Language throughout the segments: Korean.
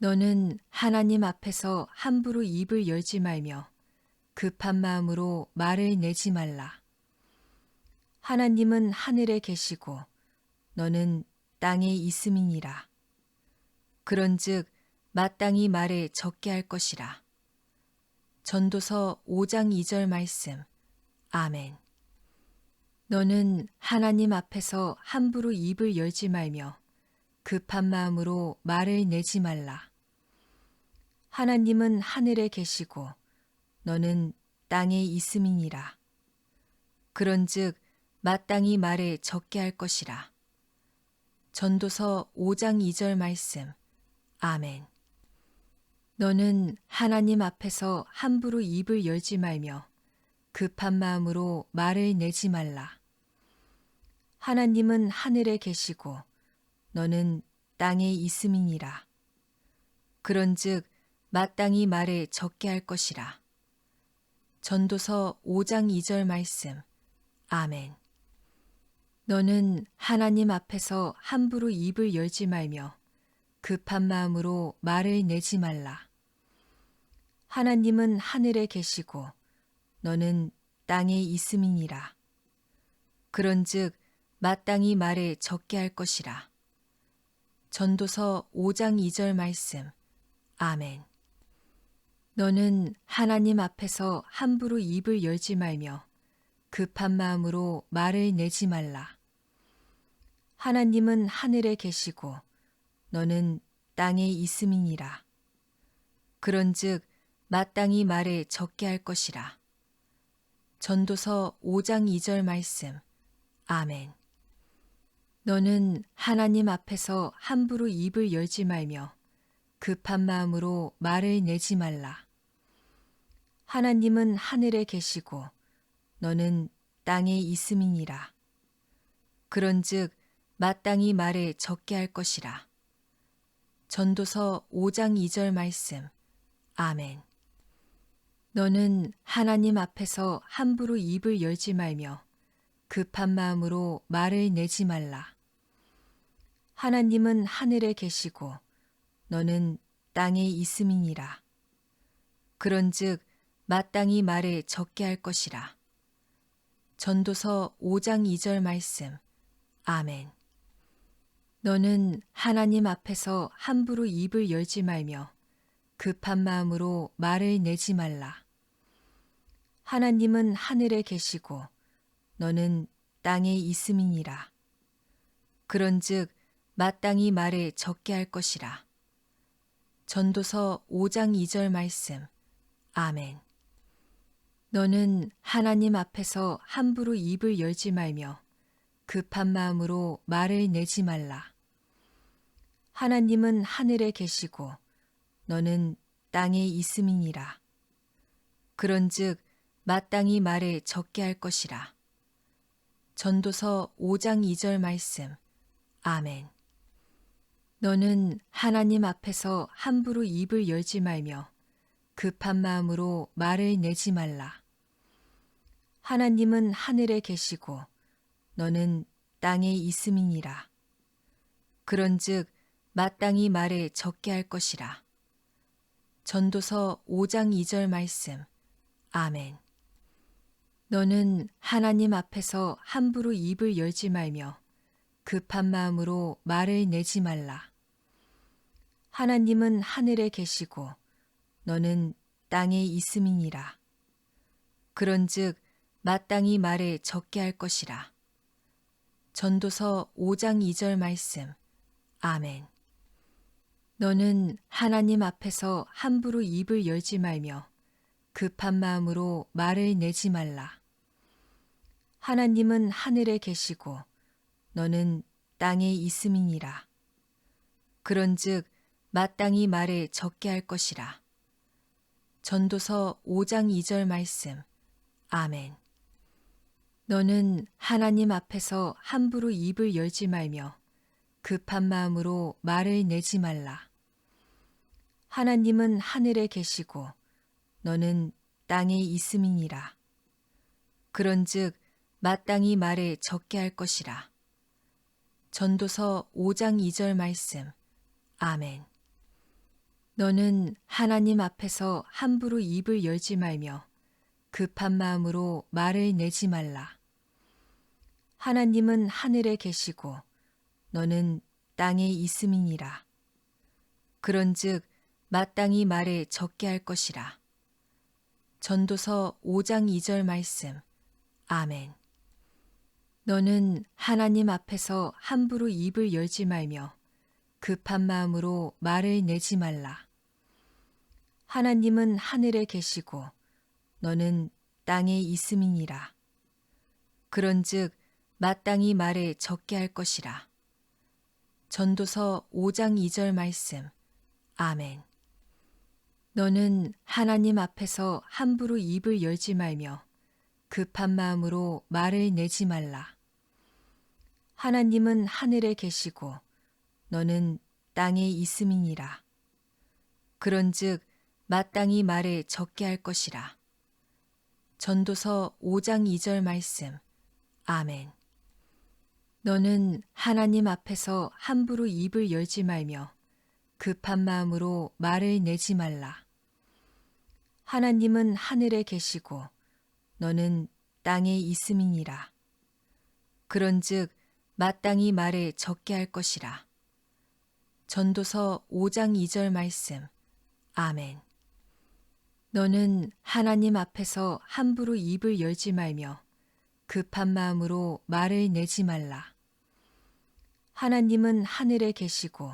너는 하나님 앞에서 함부로 입을 열지 말며 급한 마음으로 말을 내지 말라. 하나님은 하늘에 계시고 너는 땅에 있음이니라. 그런즉 마땅히 말에 적게 할 것이라. 전도서 5장 2절 말씀. 아멘. 너는 하나님 앞에서 함부로 입을 열지 말며 급한 마음으로 말을 내지 말라. 하나님은 하늘에 계시고 너는 땅에 있음이니라. 그런즉 마땅히 말에 적게 할 것이라. 전도서 5장 2절 말씀. 아멘. 너는 하나님 앞에서 함부로 입을 열지 말며 급한 마음으로 말을 내지 말라. 하나님은 하늘에 계시고 너는 땅에 있음이니라. 그런즉 마땅히 말에 적게 할 것이라. 전도서 5장 2절 말씀. 아멘. 너는 하나님 앞에서 함부로 입을 열지 말며 급한 마음으로 말을 내지 말라. 하나님은 하늘에 계시고 너는 땅에 있음이니라. 그런즉 마땅히 말에 적게 할 것이라. 전도서 5장 2절 말씀. 아멘. 너는 하나님 앞에서 함부로 입을 열지 말며 급한 마음으로 말을 내지 말라. 하나님은 하늘에 계시고 너는 땅에 있음이니라. 그런즉 마땅히 말에 적게 할 것이라. 전도서 5장 2절 말씀. 아멘. 너는 하나님 앞에서 함부로 입을 열지 말며 급한 마음으로 말을 내지 말라. 하나님은 하늘에 계시고 너는 땅에 있음이니라. 그런즉 마땅히 말에 적게 할 것이라. 전도서 5장 2절 말씀. 아멘. 너는 하나님 앞에서 함부로 입을 열지 말며 급한 마음으로 말을 내지 말라. 하나님은 하늘에 계시고 너는 땅에 있음이니라. 그런즉 마땅히 말에 적게 할 것이라. 전도서 5장 2절 말씀. 아멘. 너는 하나님 앞에서 함부로 입을 열지 말며 급한 마음으로 말을 내지 말라. 하나님은 하늘에 계시고 너는 땅에 있음이니라. 그런즉 마땅히 말에 적게 할 것이라. 전도서 5장 2절 말씀. 아멘. 너는 하나님 앞에서 함부로 입을 열지 말며 급한 마음으로 말을 내지 말라. 하나님은 하늘에 계시고 너는 땅에 있음이니라. 그런즉 마땅히 말에 적게 할 것이라. 전도서 5장 2절 말씀. 아멘. 너는 하나님 앞에서 함부로 입을 열지 말며 급한 마음으로 말을 내지 말라. 하나님은 하늘에 계시고 너는 땅에 있음이니라. 그런즉 마땅히 말에 적게 할 것이라. 전도서 5장 2절 말씀. 아멘. 너는 하나님 앞에서 함부로 입을 열지 말며 급한 마음으로 말을 내지 말라. 하나님은 하늘에 계시고 너는 땅에 있음이니라. 그런즉 마땅히 말에 적게 할 것이라. 전도서 5장 2절 말씀. 아멘. 너는 하나님 앞에서 함부로 입을 열지 말며 급한 마음으로 말을 내지 말라. 하나님은 하늘에 계시고 너는 땅에 있음이니라. 그런즉 마땅히 말에 적게 할 것이라. 전도서 5장 2절 말씀. 아멘. 너는 하나님 앞에서 함부로 입을 열지 말며 급한 마음으로 말을 내지 말라. 하나님은 하늘에 계시고 너는 땅에 있음이니라. 그런즉 마땅히 말에 적게 할 것이라. 전도서 5장 2절 말씀. 아멘. 너는 하나님 앞에서 함부로 입을 열지 말며 급한 마음으로 말을 내지 말라. 하나님은 하늘에 계시고 너는 땅에 있음이니라. 그런즉 마땅히 말에 적게 할 것이라. 전도서 5장 2절 말씀. 아멘. 너는 하나님 앞에서 함부로 입을 열지 말며 급한 마음으로 말을 내지 말라. 하나님은 하늘에 계시고 너는 땅에 있음이니라. 그런즉 마땅히 말에 적게 할 것이라. 전도서 5장 2절 말씀. 아멘. 너는 하나님 앞에서 함부로 입을 열지 말며 급한 마음으로 말을 내지 말라. 하나님은 하늘에 계시고 너는 땅에 있음이니라. 그런즉 마땅히 말에 적게 할 것이라. 전도서 5장 2절 말씀. 아멘. 너는 하나님 앞에서 함부로 입을 열지 말며 급한 마음으로 말을 내지 말라. 하나님은 하늘에 계시고 너는 땅에 있음이니라. 그런즉 마땅히 말에 적게 할 것이라. 전도서 5장 2절 말씀. 아멘. 너는 하나님 앞에서 함부로 입을 열지 말며 급한 마음으로 말을 내지 말라. 하나님은 하늘에 계시고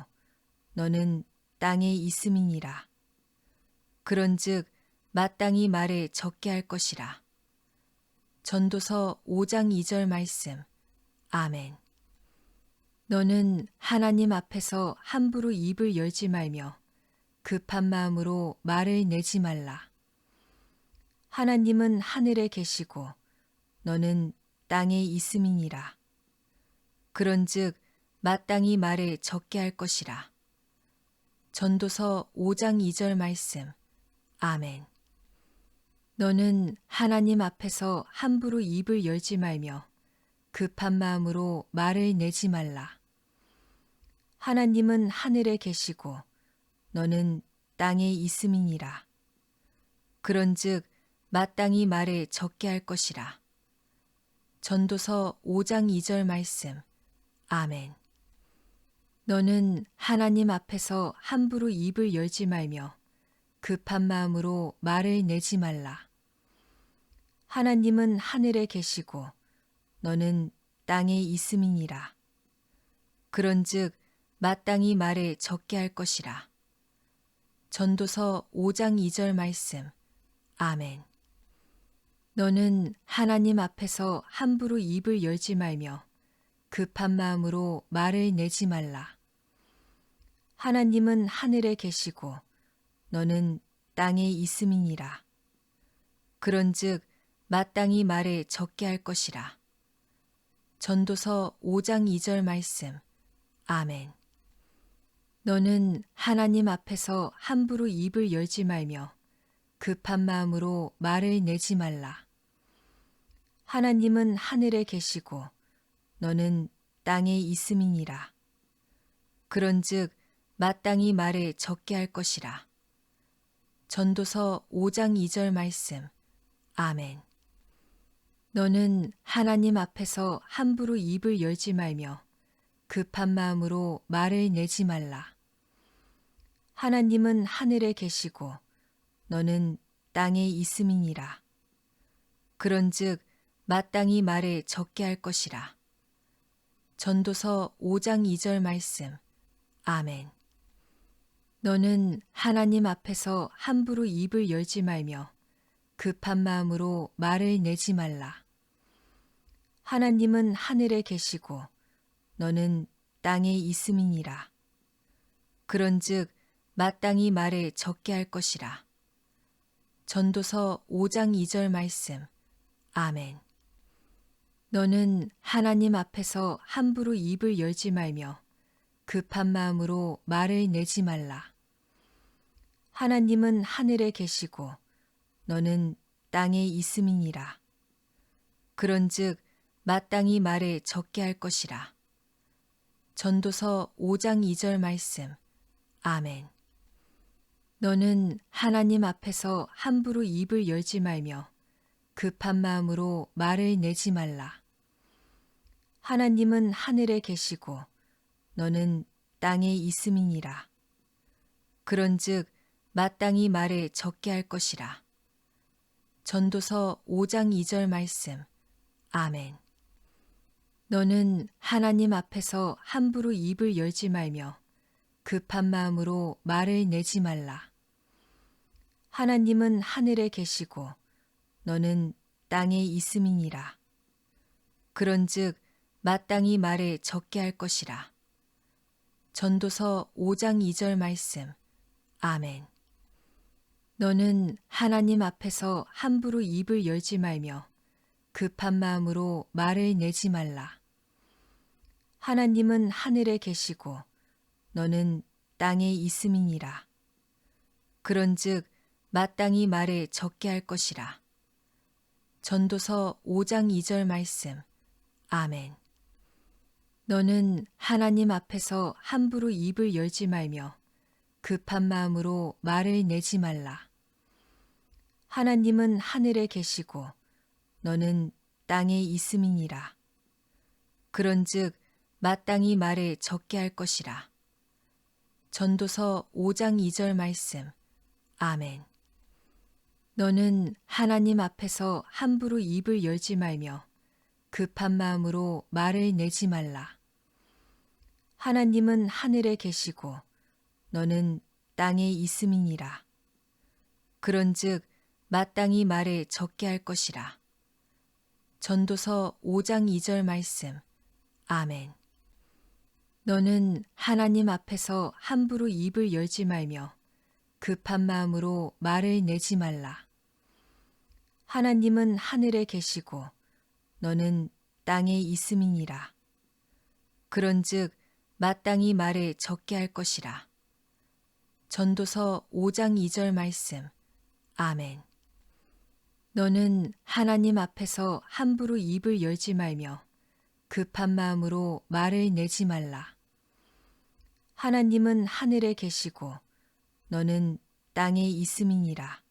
너는 땅에 있음이니라. 그런즉 마땅히 말에 적게 할 것이라. 전도서 5장 2절 말씀. 아멘. 너는 하나님 앞에서 함부로 입을 열지 말며 급한 마음으로 말을 내지 말라. 하나님은 하늘에 계시고 너는 땅에 있음이니라. 그런즉 마땅히 말에 적게 할 것이라. 전도서 5장 2절 말씀. 아멘. 너는 하나님 앞에서 함부로 입을 열지 말며 급한 마음으로 말을 내지 말라. 하나님은 하늘에 계시고 너는 땅에 있음이니라. 그런즉 마땅히 말에 적게 할 것이라. 전도서 5장 2절 말씀. 아멘. 너는 하나님 앞에서 함부로 입을 열지 말며 급한 마음으로 말을 내지 말라. 하나님은 하늘에 계시고 너는 땅에 있음이니라. 그런즉 마땅히 말에 적게 할 것이라. 전도서 5장 2절 말씀. 아멘. 너는 하나님 앞에서 함부로 입을 열지 말며 급한 마음으로 말을 내지 말라. 하나님은 하늘에 계시고 너는 땅에 있음이니라. 그런즉 마땅히 말에 적게 할 것이라. 전도서 5장 2절 말씀. 아멘. 너는 하나님 앞에서 함부로 입을 열지 말며 급한 마음으로 말을 내지 말라. 하나님은 하늘에 계시고 너는 땅에 있음이니라. 그런즉 마땅히 말에 적게 할 것이라. 전도서 5장 2절 말씀. 아멘. 너는 하나님 앞에서 함부로 입을 열지 말며 급한 마음으로 말을 내지 말라. 하나님은 하늘에 계시고 너는 땅에 있음이니라. 그런즉 마땅히 말에 적게 할 것이라. 전도서 5장 2절 말씀. 아멘. 너는 하나님 앞에서 함부로 입을 열지 말며 급한 마음으로 말을 내지 말라. 하나님은 하늘에 계시고 너는 땅에 있음이니라. 그런즉 마땅히 말에 적게 할 것이라. 전도서 5장 2절 말씀. 아멘. 너는 하나님 앞에서 함부로 입을 열지 말며 급한 마음으로 말을 내지 말라. 하나님은 하늘에 계시고 너는 땅에 있음이니라. 그런즉 마땅히 말에 적게 할 것이라. 전도서 5장 2절 말씀. 아멘. 너는 하나님 앞에서 함부로 입을 열지 말며 급한 마음으로 말을 내지 말라. 하나님은 하늘에 계시고 너는 땅에 있음이니라. 그런즉 마땅히 말을 적게 할 것이라. 전도서 5장 2절 말씀. 아멘. 너는 하나님 앞에서 함부로 입을 열지 말며 급한 마음으로 말을 내지 말라. 하나님은 하늘에 계시고 너는 땅에 있음이니라. 그런즉 마땅히 말을 적게 할 것이라. 전도서 5장 2절 말씀. 아멘. 너는 하나님 앞에서 함부로 입을 열지 말며 급한 마음으로 말을 내지 말라. 하나님은 하늘에 계시고 너는 땅에 있음이니라. 그런즉 마땅히 말을 적게 할 것이라. 전도서 5장 2절 말씀. 아멘. 너는 하나님 앞에서 함부로 입을 열지 말며 급한 마음으로 말을 내지 말라. 하나님은 하늘에 계시고 너는 땅에 있음이니라. 그런즉 마땅히 말을 적게 할 것이라. 전도서 5장 2절 말씀. 아멘. 너는 하나님 앞에서 함부로 입을 열지 말며 급한 마음으로 말을 내지 말라. 하나님은 하늘에 계시고 너는 땅에 있음이니라. 그런즉 마땅히 말을 적게 할 것이라. 전도서 5장 2절 말씀. 아멘. 너는 하나님 앞에서 함부로 입을 열지 말며 급한 마음으로 말을 내지 말라. 하나님은 하늘에 계시고 너는 땅에 있음이니라. 그런즉 마땅히 말을 적게 할 것이라. 전도서 5장 2절 말씀. 아멘. 너는 하나님 앞에서 함부로 입을 열지 말며 급한 마음으로 말을 내지 말라. 하나님은 하늘에 계시고 너는 땅에 있음이니라.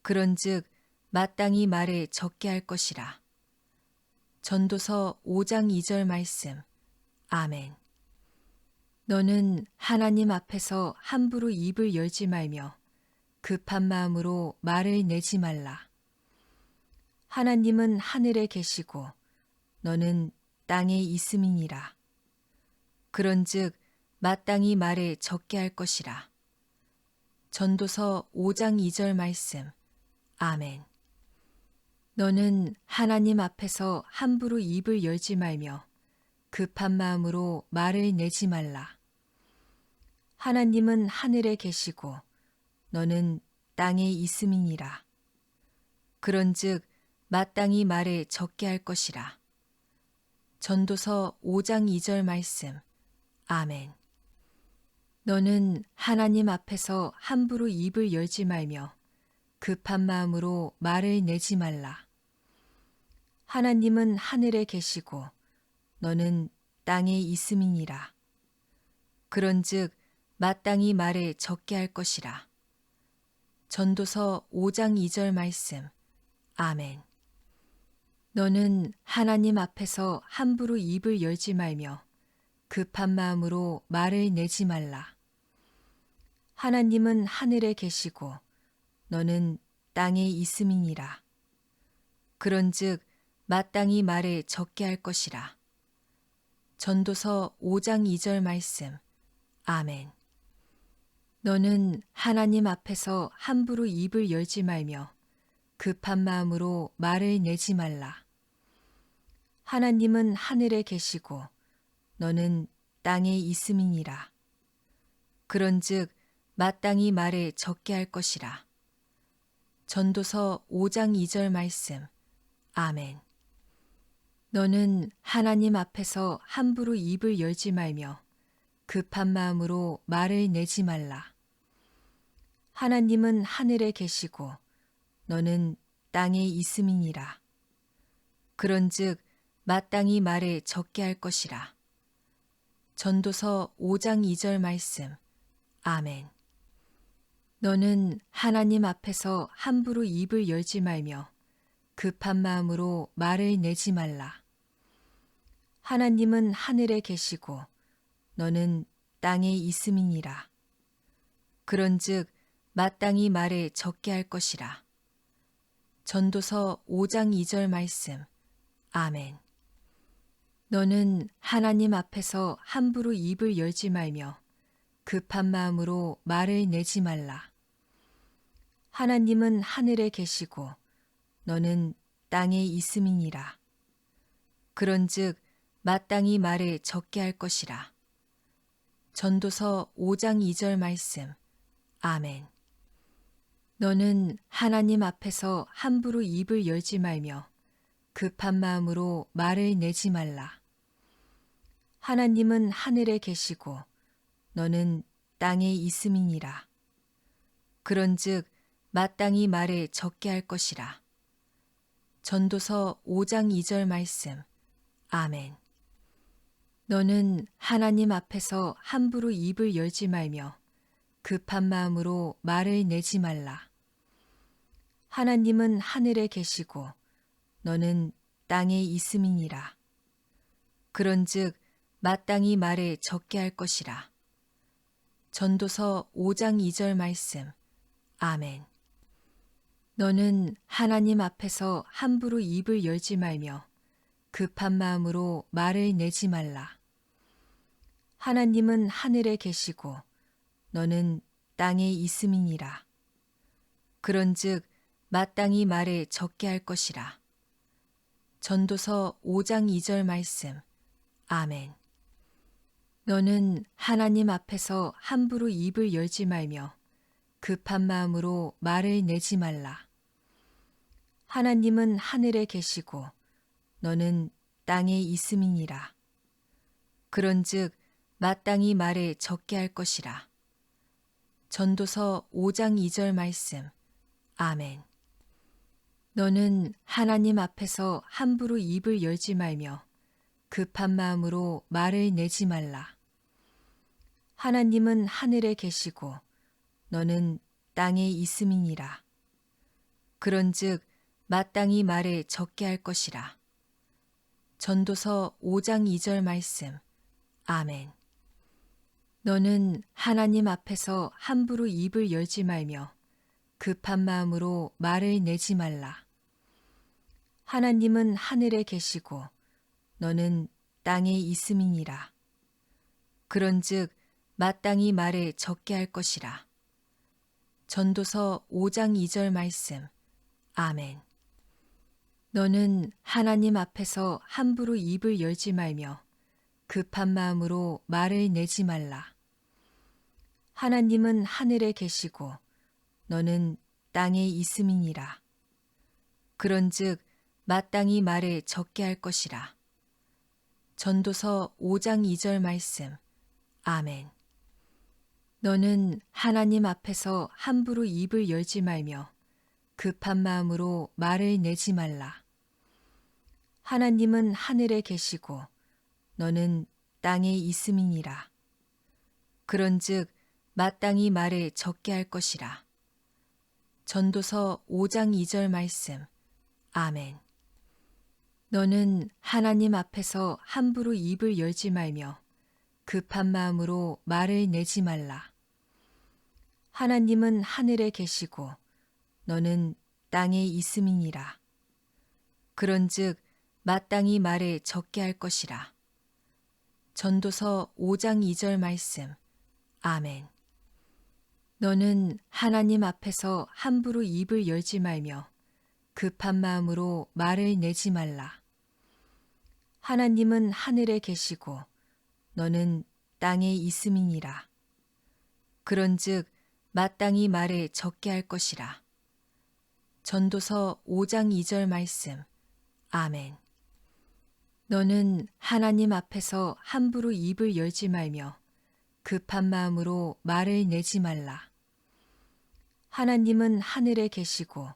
그런즉 마땅히 말을 적게 할 것이라. 전도서 5장 2절 말씀. 아멘. 너는 하나님 앞에서 함부로 입을 열지 말며 급한 마음으로 말을 내지 말라. 하나님은 하늘에 계시고 너는 땅에 있음이니라. 그런즉 마땅히 말을 적게 할 것이라. 전도서 5장 2절 말씀. 아멘. 너는 하나님 앞에서 함부로 입을 열지 말며 급한 마음으로 말을 내지 말라. 하나님은 하늘에 계시고 너는 땅에 있음이니라. 그런즉 마땅히 말을 적게 할 것이라. 전도서 5장 2절 말씀. 아멘. 너는 하나님 앞에서 함부로 입을 열지 말며 급한 마음으로 말을 내지 말라. 하나님은 하늘에 계시고 너는 땅에 있음이니라. 그런즉 마땅히 말을 적게 할 것이라. 전도서 5장 2절 말씀. 아멘. 너는 하나님 앞에서 함부로 입을 열지 말며 급한 마음으로 말을 내지 말라. 하나님은 하늘에 계시고 너는 땅에 있음이니라. 그런즉 마땅히 말을 적게 할 것이라. 전도서 5장 2절 말씀. 아멘. 너는 하나님 앞에서 함부로 입을 열지 말며 급한 마음으로 말을 내지 말라. 하나님은 하늘에 계시고 너는 땅에 있음이니라. 그런즉 마땅히 말을 적게 할 것이라. 전도서 5장 2절 말씀. 아멘. 너는 하나님 앞에서 함부로 입을 열지 말며 급한 마음으로 말을 내지 말라. 하나님은 하늘에 계시고 너는 땅에 있음이니라. 그런즉 마땅히 말을 적게 할 것이라. 전도서 5장 2절 말씀. 아멘. 너는 하나님 앞에서 함부로 입을 열지 말며 급한 마음으로 말을 내지 말라. 하나님은 하늘에 계시고 너는 땅에 있음이니라. 그런즉 마땅히 말에 적게 할 것이라. 전도서 5장 2절 말씀. 아멘. 너는 하나님 앞에서 함부로 입을 열지 말며 급한 마음으로 말을 내지 말라. 하나님은 하늘에 계시고 너는 땅에 있음이니라. 그런즉 마땅히 말에 적게 할 것이라. 전도서 5장 2절 말씀. 아멘. 너는 하나님 앞에서 함부로 입을 열지 말며 급한 마음으로 말을 내지 말라. 하나님은 하늘에 계시고 너는 땅에 있음이니라. 그런즉 마땅히 말에 적게 할 것이라. 전도서 5장 2절 말씀. 아멘. 너는 하나님 앞에서 함부로 입을 열지 말며 급한 마음으로 말을 내지 말라. 하나님은 하늘에 계시고 너는 땅에 있음이니라. 그런즉 마땅히 말에 적게 할 것이라. 전도서 5장 2절 말씀. 아멘. 너는 하나님 앞에서 함부로 입을 열지 말며 급한 마음으로 말을 내지 말라. 하나님은 하늘에 계시고 너는 땅에 있음이니라. 그런즉 마땅히 말에 적게 할 것이라. 전도서 5장 2절 말씀. 아멘. 너는 하나님 앞에서 함부로 입을 열지 말며 급한 마음으로 말을 내지 말라. 하나님은 하늘에 계시고 너는 땅에 있음이니라. 그런즉 마땅히 말에 적게 할 것이라. 전도서 5장 2절 말씀. 아멘. 너는 하나님 앞에서 함부로 입을 열지 말며 급한 마음으로 말을 내지 말라. 하나님은 하늘에 계시고 너는 땅에 있음이니라. 그런즉 마땅히 말에 적게 할 것이라. 전도서 5장 2절 말씀. 아멘. 너는 하나님 앞에서 함부로 입을 열지 말며 급한 마음으로 말을 내지 말라. 하나님은 하늘에 계시고 너는 땅에 있음이니라. 그런즉 마땅히 말에 적게 할 것이라. 전도서 5장 2절 말씀. 아멘. 너는 하나님 앞에서 함부로 입을 열지 말며 급한 마음으로 말을 내지 말라. 하나님은 하늘에 계시고 너는 땅에 있음이니라. 그런즉 마땅히 말에 적게 할 것이라. 전도서 5장 2절 말씀. 아멘. 너는 하나님 앞에서 함부로 입을 열지 말며 급한 마음으로 말을 내지 말라. 하나님은 하늘에 계시고 너는 땅에 있음이니라. 그런즉 마땅히 말에 적게 할 것이라. 전도서 5장 2절 말씀. 아멘. 너는 하나님 앞에서 함부로 입을 열지 말며 급한 마음으로 말을 내지 말라. 하나님은 하늘에 계시고 너는 땅에 있음이니라. 그런즉 마땅히 말에 적게 할 것이라. 전도서 5장 2절 말씀. 아멘. 너는 하나님 앞에서 함부로 입을 열지 말며 급한 마음으로 말을 내지 말라. 하나님은 하늘에 계시고 너는 땅에 있음이니라. 그런즉 마땅히 말에 적게 할 것이라. 전도서 5장 2절 말씀. 아멘. 너는 하나님 앞에서 함부로 입을 열지 말며 급한 마음으로 말을 내지 말라. 하나님은 하늘에 계시고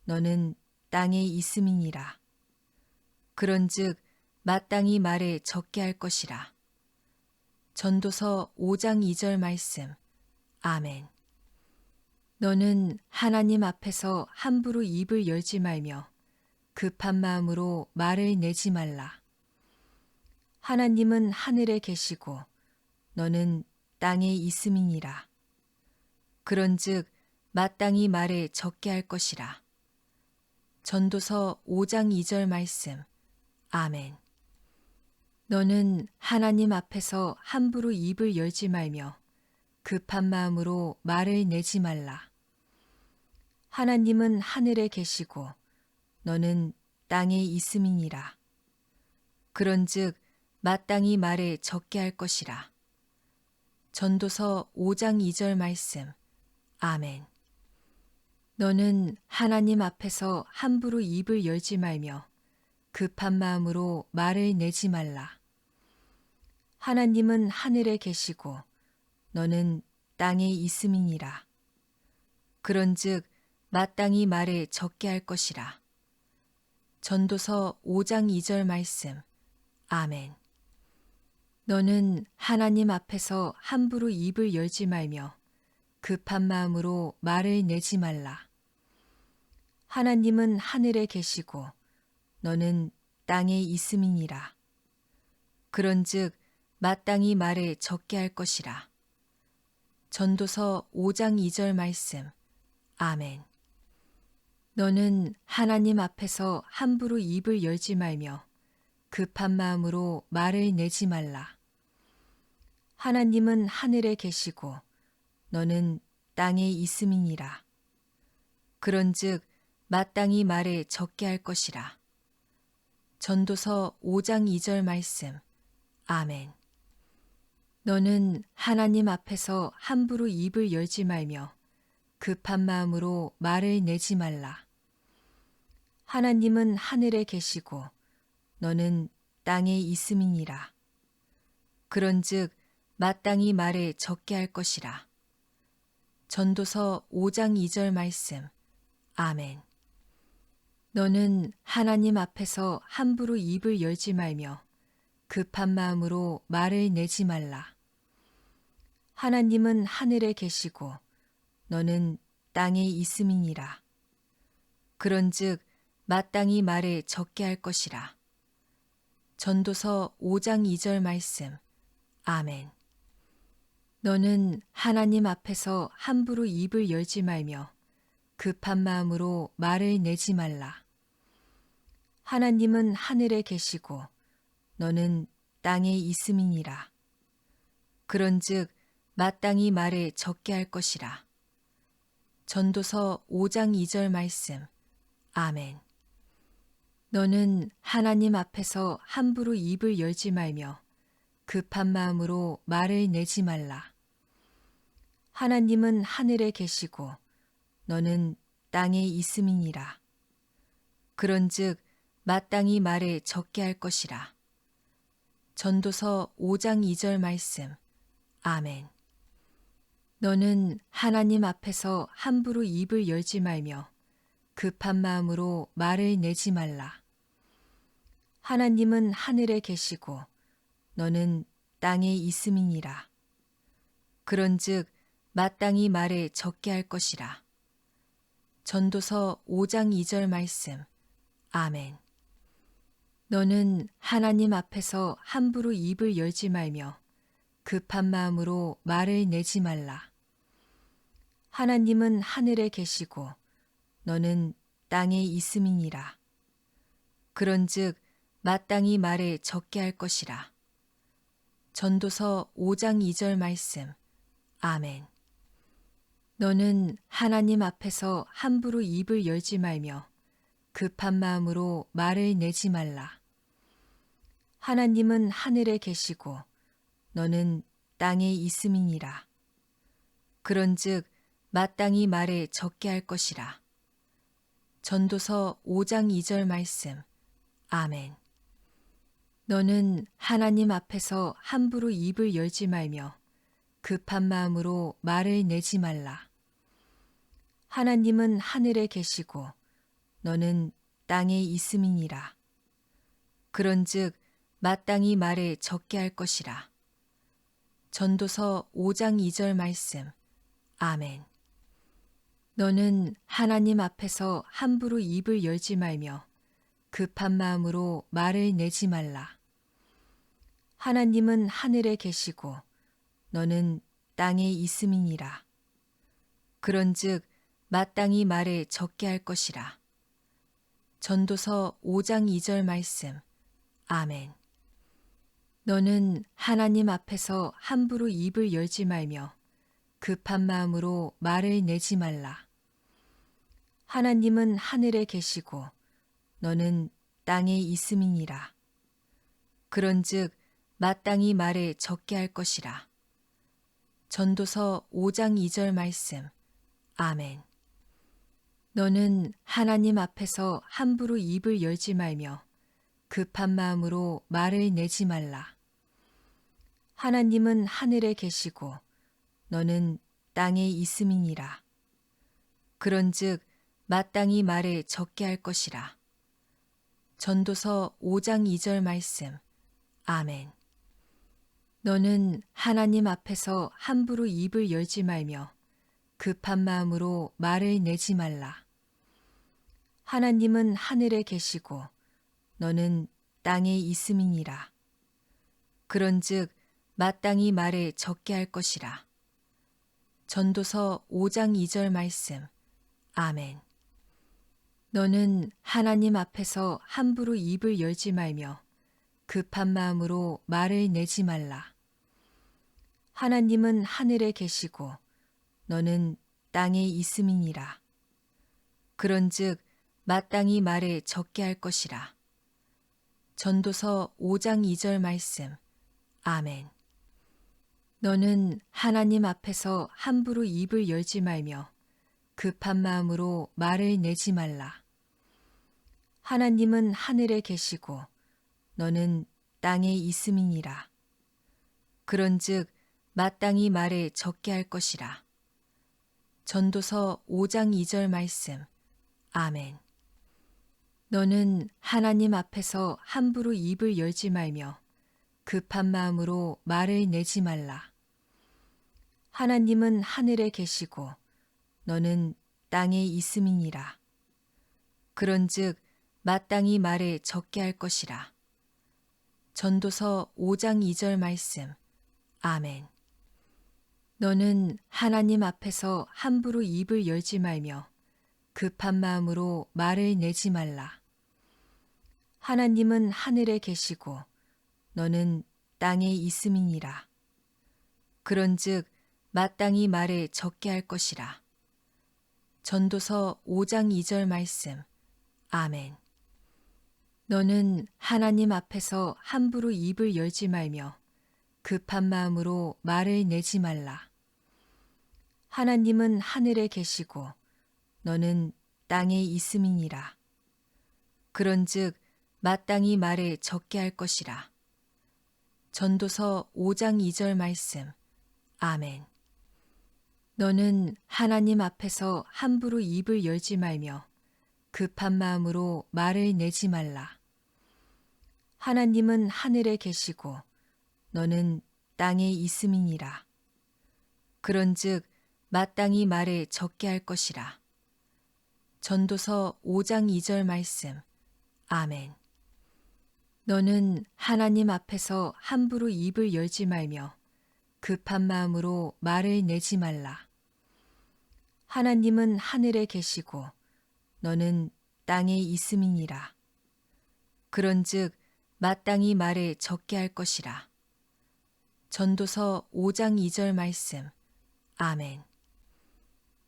너는 땅에 있음이니라. 그런즉 마땅히 말에 적게 할 것이라. 전도서 5장 2절 말씀. 아멘. 너는 하나님 앞에서 함부로 입을 열지 말며 급한 마음으로 말을 내지 말라. 하나님은 하늘에 계시고 너는 땅에 있음이니라. 그런즉 마땅히 말에 적게 할 것이라. 전도서 5장 2절 말씀. 아멘. 너는 하나님 앞에서 함부로 입을 열지 말며 급한 마음으로 말을 내지 말라. 하나님은 하늘에 계시고 너는 땅에 있음이니라. 그런즉 마땅히 말에 적게 할 것이라. 전도서 5장 2절 말씀. 아멘. 너는 하나님 앞에서 함부로 입을 열지 말며 급한 마음으로 말을 내지 말라. 하나님은 하늘에 계시고 너는 땅에 있음이니라. 그런즉 마땅히 말에 적게 할 것이라. 전도서 5장 2절 말씀. 아멘. 너는 하나님 앞에서 함부로 입을 열지 말며 급한 마음으로 말을 내지 말라. 하나님은 하늘에 계시고 너는 땅에 있음이니라. 그런즉 마땅히 말에 적게 할 것이라. 전도서 5장 2절 말씀. 아멘. 너는 하나님 앞에서 함부로 입을 열지 말며 급한 마음으로 말을 내지 말라. 하나님은 하늘에 계시고 너는 땅에 있음이니라. 그런즉 마땅히 말에 적게 할 것이라. 전도서 5장 2절 말씀. 아멘. 너는 하나님 앞에서 함부로 입을 열지 말며 급한 마음으로 말을 내지 말라. 하나님은 하늘에 계시고 너는 땅에 있음이니라. 그런즉 마땅히 말에 적게 할 것이라. 전도서 5장 2절 말씀. 아멘. 너는 하나님 앞에서 함부로 입을 열지 말며 급한 마음으로 말을 내지 말라. 하나님은 하늘에 계시고 너는 땅에 있음이니라. 그런즉 마땅히 말에 적게 할 것이라. 전도서 5장 2절 말씀. 아멘. 너는 하나님 앞에서 함부로 입을 열지 말며 급한 마음으로 말을 내지 말라. 하나님은 하늘에 계시고 너는 땅에 있음이니라. 그런즉 마땅히 말에 적게 할 것이라. 전도서 5장 2절 말씀. 아멘. 너는 하나님 앞에서 함부로 입을 열지 말며 급한 마음으로 말을 내지 말라. 하나님은 하늘에 계시고 너는 땅에 있음이니라. 그런즉 마땅히 말에 적게 할 것이라. 전도서 5장 2절 말씀. 아멘. 너는 하나님 앞에서 함부로 입을 열지 말며 급한 마음으로 말을 내지 말라. 하나님은 하늘에 계시고 너는 땅에 있음이니라. 그런즉 마땅히 말에 적게 할 것이라. 전도서 5장 2절 말씀. 아멘. 너는 하나님 앞에서 함부로 입을 열지 말며 급한 마음으로 말을 내지 말라. 하나님은 하늘에 계시고 너는 땅에 있음이니라. 그런즉 마땅히 말에 적게 할 것이라. 전도서 5장 2절 말씀. 아멘. 너는 하나님 앞에서 함부로 입을 열지 말며 급한 마음으로 말을 내지 말라. 하나님은 하늘에 계시고 너는 땅에 있음이니라. 그런즉 마땅히 말에 적게 할 것이라. 전도서 5장 2절 말씀. 아멘. 너는 하나님 앞에서 함부로 입을 열지 말며 급한 마음으로 말을 내지 말라. 하나님은 하늘에 계시고 너는 땅에 있음이니라. 그런즉 마땅히 말에 적게 할 것이라. 전도서 5장 2절 말씀. 아멘. 너는 하나님 앞에서 함부로 입을 열지 말며 급한 마음으로 말을 내지 말라. 하나님은 하늘에 계시고 너는 땅에 있음이니라. 그런즉 마땅히 말을 적게 할 것이라. 전도서 5장 2절 말씀. 아멘. 너는 하나님 앞에서 함부로 입을 열지 말며 급한 마음으로 말을 내지 말라. 하나님은 하늘에 계시고 너는 땅에 있음이니라. 그런즉 마땅히 말을 적게 할 것이라. 전도서 5장 2절 말씀. 아멘. 너는 하나님 앞에서 함부로 입을 열지 말며 급한 마음으로 말을 내지 말라. 하나님은 하늘에 계시고 너는 땅에 있음이니라. 그런즉 마땅히 말을 적게 할 것이라. 전도서 5장 2절 말씀. 아멘. 너는 하나님 앞에서 함부로 입을 열지 말며 급한 마음으로 말을 내지 말라. 하나님은 하늘에 계시고 너는 땅에 있음이니라. 그런즉 마땅히 말을 적게 할 것이라. 전도서 5장 2절 말씀. 아멘. 너는 하나님 앞에서 함부로 입을 열지 말며 급한 마음으로 말을 내지 말라. 하나님은 하늘에 계시고 너는 땅에 있음이니라. 그런즉 마땅히 말을 적게 할 것이라. 전도서 5장 2절 말씀. 아멘. 너는 하나님 앞에서 함부로 입을 열지 말며 급한 마음으로 말을 내지 말라. 하나님은 하늘에 계시고 너는 땅에 있음이니라. 그런즉 마땅히 말을 적게 할 것이라. 전도서 5장 2절 말씀. 아멘. 너는 하나님 앞에서 함부로 입을 열지 말며 급한 마음으로 말을 내지 말라. 하나님은 하늘에 계시고 너는 땅에 있음이니라. 그런즉 마땅히 말을 적게 할 것이라. 전도서 5장 2절 말씀. 아멘. 너는 하나님 앞에서 함부로 입을 열지 말며 급한 마음으로 말을 내지 말라. 하나님은 하늘에 계시고 너는 땅에 있음이니라. 그런즉 마땅히 말을 적게 할 것이라. 전도서 5장 2절 말씀. 아멘. 너는 하나님 앞에서 함부로 입을 열지 말며 급한 마음으로 말을 내지 말라. 하나님은 하늘에 계시고 너는 땅에 있음이니라. 그런즉 마땅히 말을 적게 할 것이라. 전도서 5장 2절 말씀. 아멘. 너는 하나님 앞에서 함부로 입을 열지 말며 급한 마음으로 말을 내지 말라. 하나님은 하늘에 계시고 너는 땅에 있음이니라. 그런즉 마땅히 말을 적게 할 것이라. 전도서 5장 2절 말씀. 아멘. 너는 하나님 앞에서 함부로 입을 열지 말며 급한 마음으로 말을 내지 말라. 하나님은 하늘에 계시고 너는 땅에 있음이니라. 그런즉 마땅히 말을 적게 할 것이라. 전도서 5장 2절 말씀. 아멘.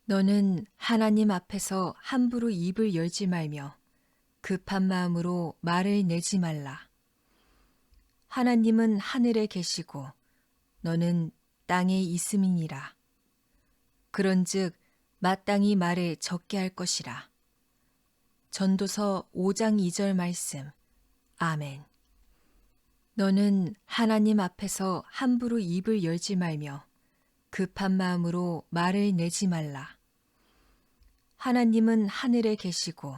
너는 하나님 앞에서 함부로 입을 열지 말며 급한 마음으로 말을 내지 말라. 하나님은 하늘에 계시고 너는 땅에 있음이니라. 그런즉 마땅히 말을 적게 할 것이라. 전도서 5장 2절 말씀. 아멘. 너는 하나님 앞에서 함부로 입을 열지 말며 급한 마음으로 말을 내지 말라. 하나님은 하늘에 계시고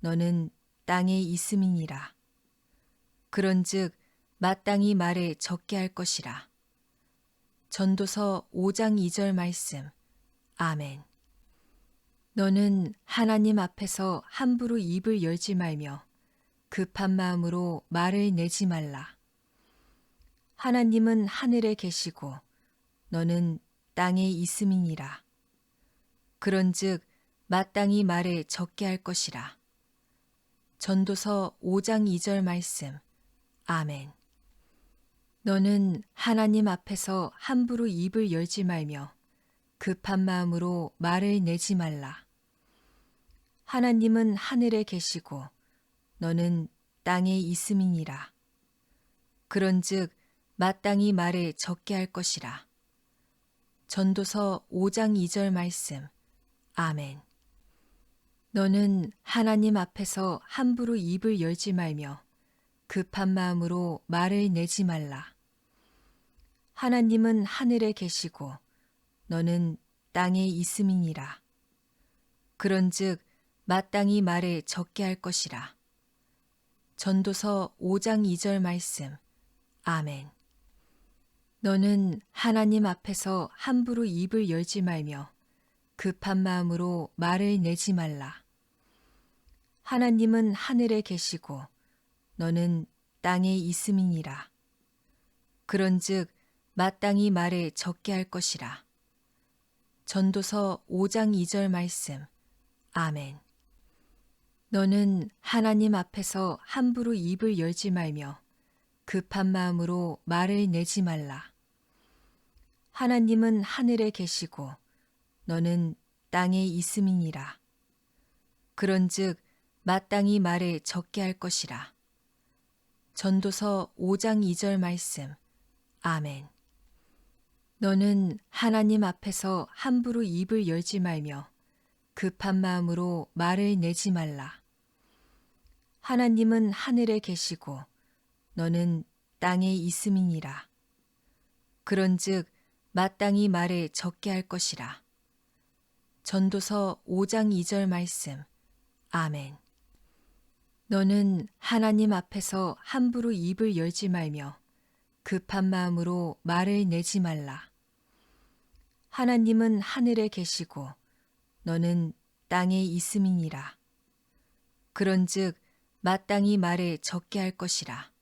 너는 땅에 있음이니라. 그런즉 마땅히 말을 적게 할 것이라. 전도서 5장 2절 말씀. 아멘. 너는 하나님 앞에서 함부로 입을 열지 말며 급한 마음으로 말을 내지 말라. 하나님은 하늘에 계시고 너는 땅에 있음이니라. 그런즉 마땅히 말에 적게 할 것이라. 전도서 5장 2절 말씀. 아멘. 너는 하나님 앞에서 함부로 입을 열지 말며 급한 마음으로 말을 내지 말라. 하나님은 하늘에 계시고 너는 땅에 있음이니라. 그런즉 마땅히 말에 적게 할 것이라. 전도서 5장 2절 말씀. 아멘. 너는 하나님 앞에서 함부로 입을 열지 말며 급한 마음으로 말을 내지 말라. 하나님은 하늘에 계시고 너는 땅에 있음이니라. 그런즉 마땅히 말에 적게 할 것이라. 전도서 5장 2절 말씀. 아멘. 너는 하나님 앞에서 함부로 입을 열지 말며 급한 마음으로 말을 내지 말라. 하나님은 하늘에 계시고 너는 땅에 있음이니라. 그런즉 마땅히 말에 적게 할 것이라. 전도서 5장 2절 말씀. 아멘. 너는 하나님 앞에서 함부로 입을 열지 말며 급한 마음으로 말을 내지 말라. 하나님은 하늘에 계시고 너는 땅에 있음이니라. 그런즉 마땅히 말에 적게 할 것이라. 전도서 5장 2절 말씀. 아멘. 너는 하나님 앞에서 함부로 입을 열지 말며 급한 마음으로 말을 내지 말라. 하나님은 하늘에 계시고 너는 땅에 있음이니라. 그런즉 마땅히 말에 적게 할 것이라. 전도서 5장 2절 말씀. 아멘. 너는 하나님 앞에서 함부로 입을 열지 말며 급한 마음으로 말을 내지 말라. 하나님은 하늘에 계시고 너는 땅에 있음이니라. 그런즉 마땅히 말에 적게 할 것이라.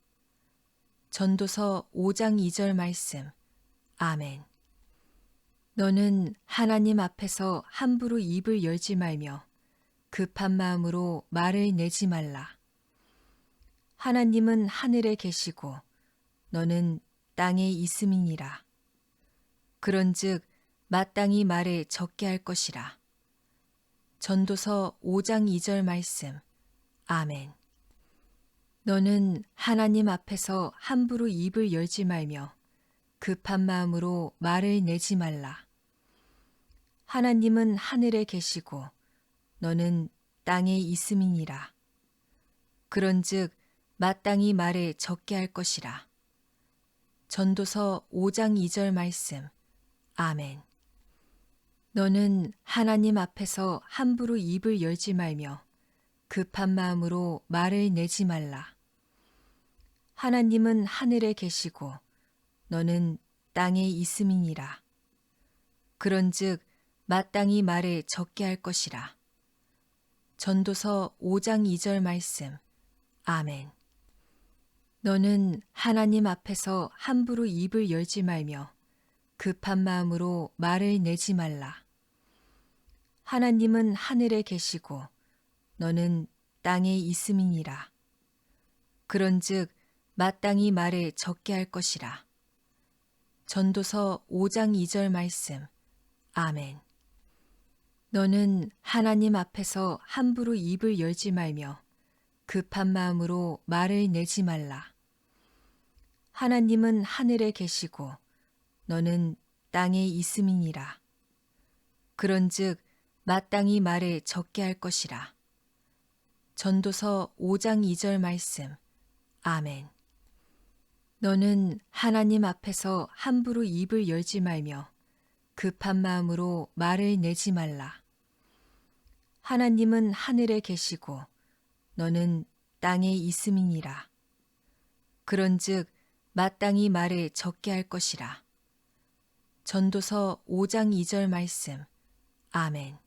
전도서 5장 2절 말씀. 아멘. 너는 하나님 앞에서 함부로 입을 열지 말며 급한 마음으로 말을 내지 말라. 하나님은 하늘에 계시고 너는 땅에 있음이니라. 그런즉 마땅히 말에 적게 할 것이라. 전도서 5장 2절 말씀. 아멘. 너는 하나님 앞에서 함부로 입을 열지 말며 급한 마음으로 말을 내지 말라. 하나님은 하늘에 계시고 너는 땅에 있음이니라. 그런즉 마땅히 말에 적게 할 것이라. 전도서 5장 2절 말씀. 아멘. 너는 하나님 앞에서 함부로 입을 열지 말며 급한 마음으로 말을 내지 말라. 하나님은 하늘에 계시고 너는 땅에 있음이니라. 그런즉 마땅히 말에 적게 할 것이라. 전도서 5장 2절 말씀. 아멘. 너는 하나님 앞에서 함부로 입을 열지 말며 급한 마음으로 말을 내지 말라. 하나님은 하늘에 계시고 너는 땅에 있음이니라. 그런즉 마땅히 말에 적게 할 것이라. 전도서 5장 2절 말씀. 아멘. 너는 하나님 앞에서 함부로 입을 열지 말며 급한 마음으로 말을 내지 말라. 하나님은 하늘에 계시고 너는 땅에 있음이니라. 그런즉 마땅히 말에 적게 할 것이라. 전도서 5장 2절 말씀. 아멘. 너는 하나님 앞에서 함부로 입을 열지 말며 급한 마음으로 말을 내지 말라. 하나님은 하늘에 계시고 너는 땅에 있음이니라. 그런즉 마땅히 말에 적게 할 것이라. 전도서 5장 2절 말씀. 아멘.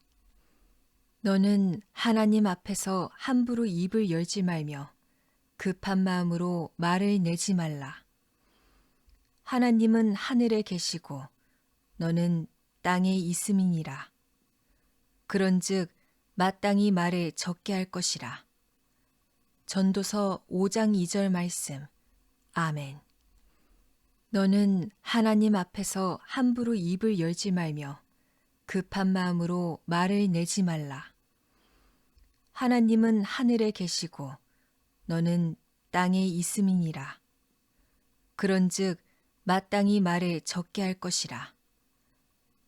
너는 하나님 앞에서 함부로 입을 열지 말며 급한 마음으로 말을 내지 말라. 하나님은 하늘에 계시고 너는 땅에 있음이니라. 그런즉 마땅히 말에 적게 할 것이라. 전도서 5장 2절 말씀. 아멘. 너는 하나님 앞에서 함부로 입을 열지 말며 급한 마음으로 말을 내지 말라. 하나님은 하늘에 계시고 너는 땅에 있음이니라. 그런즉 마땅히 말에 적게 할 것이라.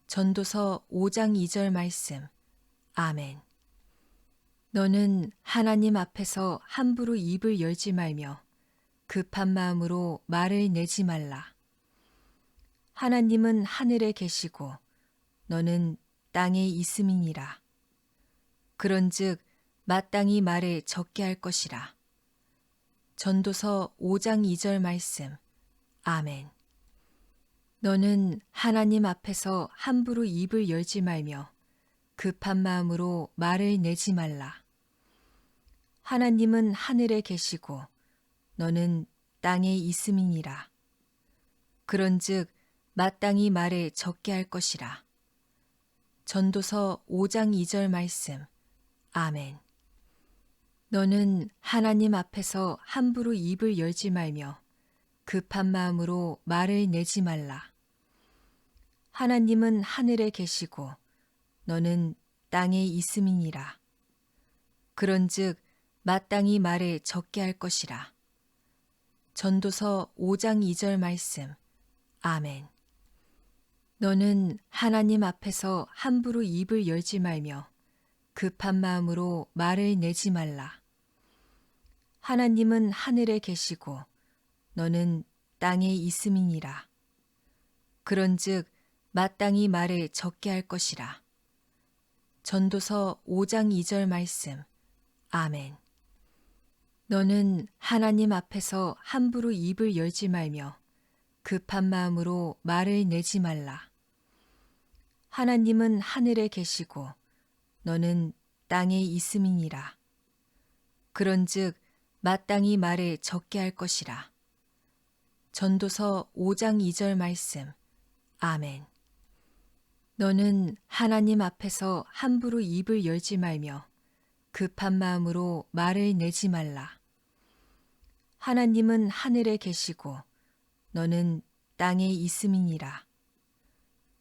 전도서 5장 2절 말씀. 아멘. 너는 하나님 앞에서 함부로 입을 열지 말며 급한 마음으로 말을 내지 말라. 하나님은 하늘에 계시고 너는 땅에 있음이니라. 그런즉 마땅히 말에 적게 할 것이라. 전도서 5장 2절 말씀. 아멘. 너는 하나님 앞에서 함부로 입을 열지 말며 급한 마음으로 말을 내지 말라. 하나님은 하늘에 계시고 너는 땅에 있음이니라. 그런즉 마땅히 말에 적게 할 것이라. 전도서 5장 2절 말씀. 아멘. 너는 하나님 앞에서 함부로 입을 열지 말며 급한 마음으로 말을 내지 말라. 하나님은 하늘에 계시고 너는 땅에 있음이니라. 그런즉 마땅히 말에 적게 할 것이라. 전도서 5장 2절 말씀. 아멘. 너는 하나님 앞에서 함부로 입을 열지 말며 급한 마음으로 말을 내지 말라. 하나님은 하늘에 계시고 너는 땅에 있음이니라. 그런즉 마땅히 말에 적게 할 것이라. 전도서 5장 2절 말씀. 아멘. 너는 하나님 앞에서 함부로 입을 열지 말며 급한 마음으로 말을 내지 말라. 하나님은 하늘에 계시고 너는 땅에 있음이니라. 그런즉 마땅히 말에 적게 할 것이라. 전도서 5장 2절 말씀. 아멘. 너는 하나님 앞에서 함부로 입을 열지 말며 급한 마음으로 말을 내지 말라. 하나님은 하늘에 계시고 너는 땅에 있음이니라.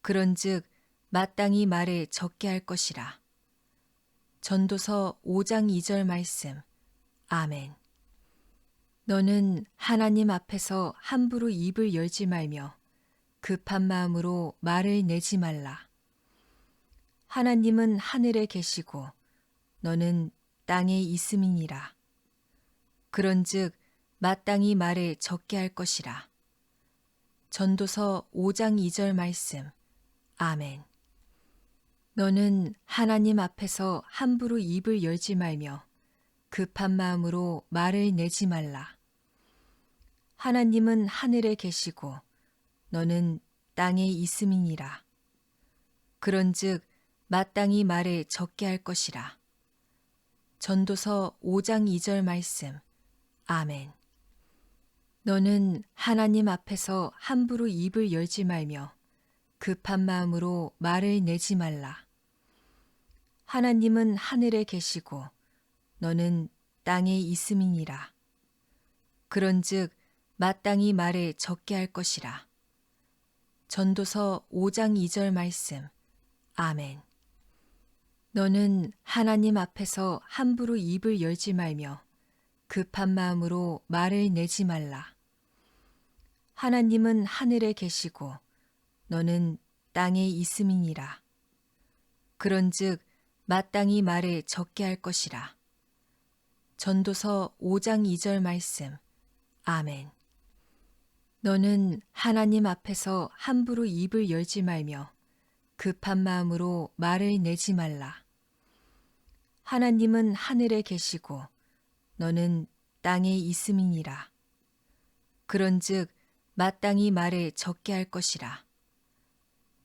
그런즉 마땅히 말에 적게 할 것이라. 전도서 5장 2절 말씀. 아멘. 너는 하나님 앞에서 함부로 입을 열지 말며 급한 마음으로 말을 내지 말라. 하나님은 하늘에 계시고 너는 땅에 있음이니라. 그런즉 마땅히 말에 적게 할 것이라. 전도서 5장 2절 말씀. 아멘. 너는 하나님 앞에서 함부로 입을 열지 말며 급한 마음으로 말을 내지 말라. 하나님은 하늘에 계시고 너는 땅에 있음이니라. 그런즉 마땅히 말에 적게 할 것이라. 전도서 5장 2절 말씀. 아멘. 너는 하나님 앞에서 함부로 입을 열지 말며 급한 마음으로 말을 내지 말라. 하나님은 하늘에 계시고 너는 땅에 있음이니라. 그런즉 마땅히 말에 적게 할 것이라. 전도서 5장 2절 말씀. 아멘. 너는 하나님 앞에서 함부로 입을 열지 말며 급한 마음으로 말을 내지 말라. 하나님은 하늘에 계시고 너는 땅에 있음이니라. 그런즉 마땅히 말에 적게 할 것이라. 전도서 5장 2절 말씀. 아멘. 너는 하나님 앞에서 함부로 입을 열지 말며 급한 마음으로 말을 내지 말라. 하나님은 하늘에 계시고 너는 땅에 있음이니라. 그런즉 마땅히 말에 적게 할 것이라.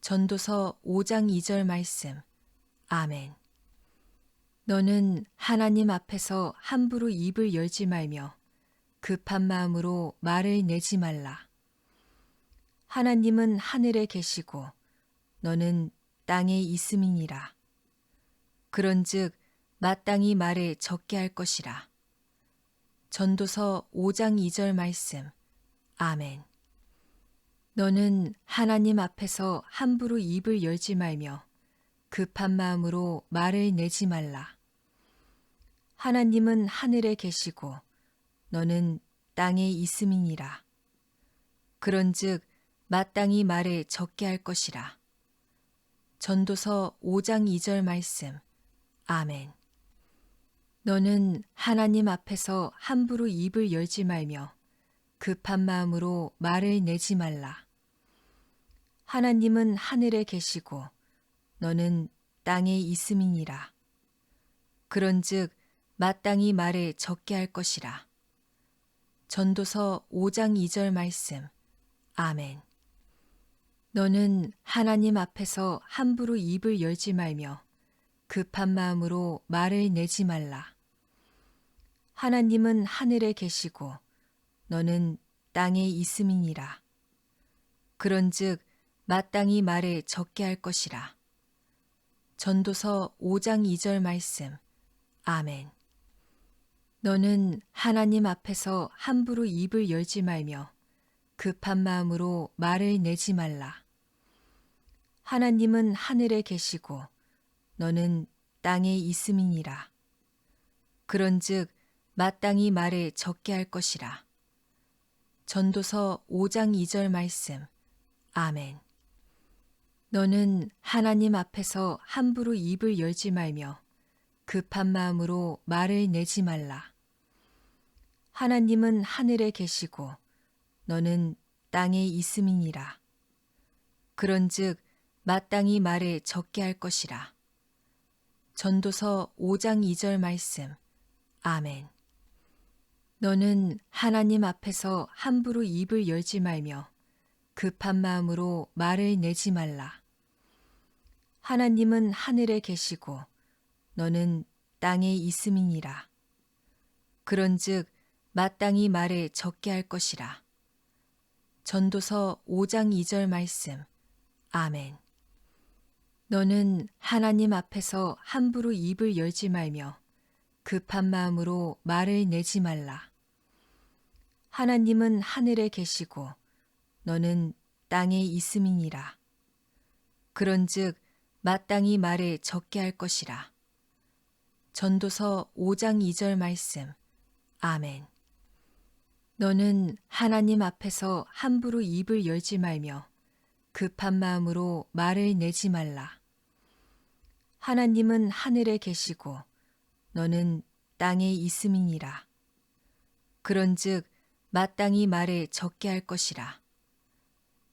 전도서 5장 2절 말씀. 아멘. 너는 하나님 앞에서 함부로 입을 열지 말며 급한 마음으로 말을 내지 말라. 하나님은 하늘에 계시고 너는 땅에 있음이니라. 그런즉 마땅히 말을 적게 할 것이라. 전도서 5장 2절 말씀. 아멘. 너는 하나님 앞에서 함부로 입을 열지 말며 급한 마음으로 말을 내지 말라. 하나님은 하늘에 계시고 너는 땅에 있음이니라. 그런즉 마땅히 말을 적게 할 것이라. 전도서 5장 2절 말씀. 아멘. 너는 하나님 앞에서 함부로 입을 열지 말며 급한 마음으로 말을 내지 말라. 하나님은 하늘에 계시고 너는 땅에 있음이니라. 그런즉 마땅히 말을 적게 할 것이라. 전도서 5장 2절 말씀. 아멘. 너는 하나님 앞에서 함부로 입을 열지 말며 급한 마음으로 말을 내지 말라. 하나님은 하늘에 계시고 너는 땅에 있음이니라. 그런즉 마땅히 말을 적게 할 것이라. 전도서 5장 2절 말씀. 아멘. 너는 하나님 앞에서 함부로 입을 열지 말며 급한 마음으로 말을 내지 말라. 하나님은 하늘에 계시고 너는 땅에 있음이니라. 그런즉 마땅히 말을 적게 할 것이라. 전도서 5장 2절 말씀. 아멘. 너는 하나님 앞에서 함부로 입을 열지 말며 급한 마음으로 말을 내지 말라. 하나님은 하늘에 계시고 너는 땅에 있음이니라. 그런즉 마땅히 말을 적게 할 것이라. 전도서 5장 2절 말씀. 아멘. 너는 하나님 앞에서 함부로 입을 열지 말며 급한 마음으로 말을 내지 말라. 하나님은 하늘에 계시고 너는 땅에 있음이니라. 그런즉 마땅히 말을 적게 할 것이라. 전도서 5장 2절 말씀. 아멘. 너는 하나님 앞에서 함부로 입을 열지 말며 급한 마음으로 말을 내지 말라. 하나님은 하늘에 계시고 너는 땅에 있음이니라. 그런즉 마땅히 말을 적게 할 것이라. 전도서 5장 2절 말씀. 아멘. 너는 하나님 앞에서 함부로 입을 열지 말며 급한 마음으로 말을 내지 말라. 하나님은 하늘에 계시고 너는 땅에 있음이니라. 그런즉 마땅히 말을 적게 할 것이라.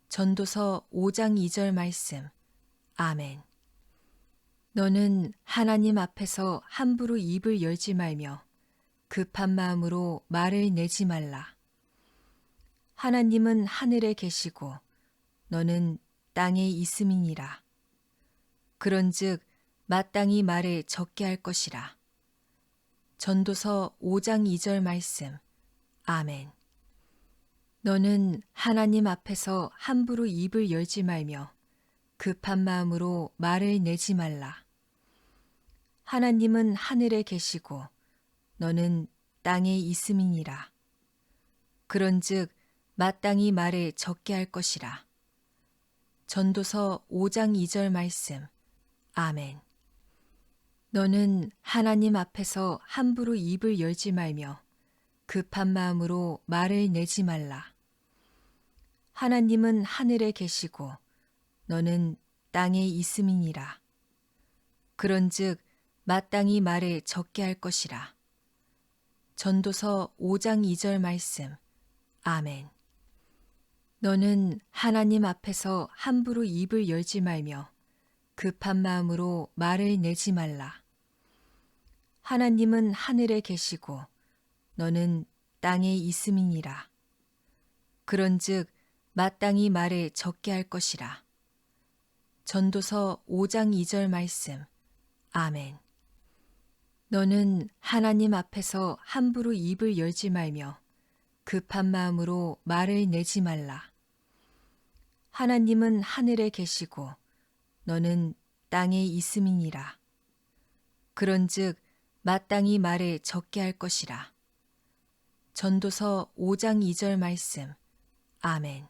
전도서 5장 2절 말씀. 아멘. 너는 하나님 앞에서 함부로 입을 열지 말며 급한 마음으로 말을 내지 말라. 하나님은 하늘에 계시고 너는 땅에 있음이니라. 그런즉 마땅히 말을 적게 할 것이라. 전도서 5장 2절 말씀. 아멘. 너는 하나님 앞에서 함부로 입을 열지 말며 급한 마음으로 말을 내지 말라. 하나님은 하늘에 계시고 너는 땅에 있음이니라. 그런즉 마땅히 말을 적게 할 것이라. 전도서 5장 2절 말씀. 아멘. 너는 하나님 앞에서 함부로 입을 열지 말며 급한 마음으로 말을 내지 말라. 하나님은 하늘에 계시고 너는 땅에 있음이니라. 그런즉 마땅히 말을 적게 할 것이라. 전도서 5장 2절 말씀. 아멘. 너는 하나님 앞에서 함부로 입을 열지 말며 급한 마음으로 말을 내지 말라. 하나님은 하늘에 계시고 너는 땅에 있음이니라. 그런즉 마땅히 말을 적게 할 것이라. 전도서 5장 2절 말씀. 아멘. 너는 하나님 앞에서 함부로 입을 열지 말며 급한 마음으로 말을 내지 말라. 하나님은 하늘에 계시고 너는 땅에 있음이니라. 그런즉 마땅히 말에 적게 할 것이라. 전도서 5장 2절 말씀. 아멘.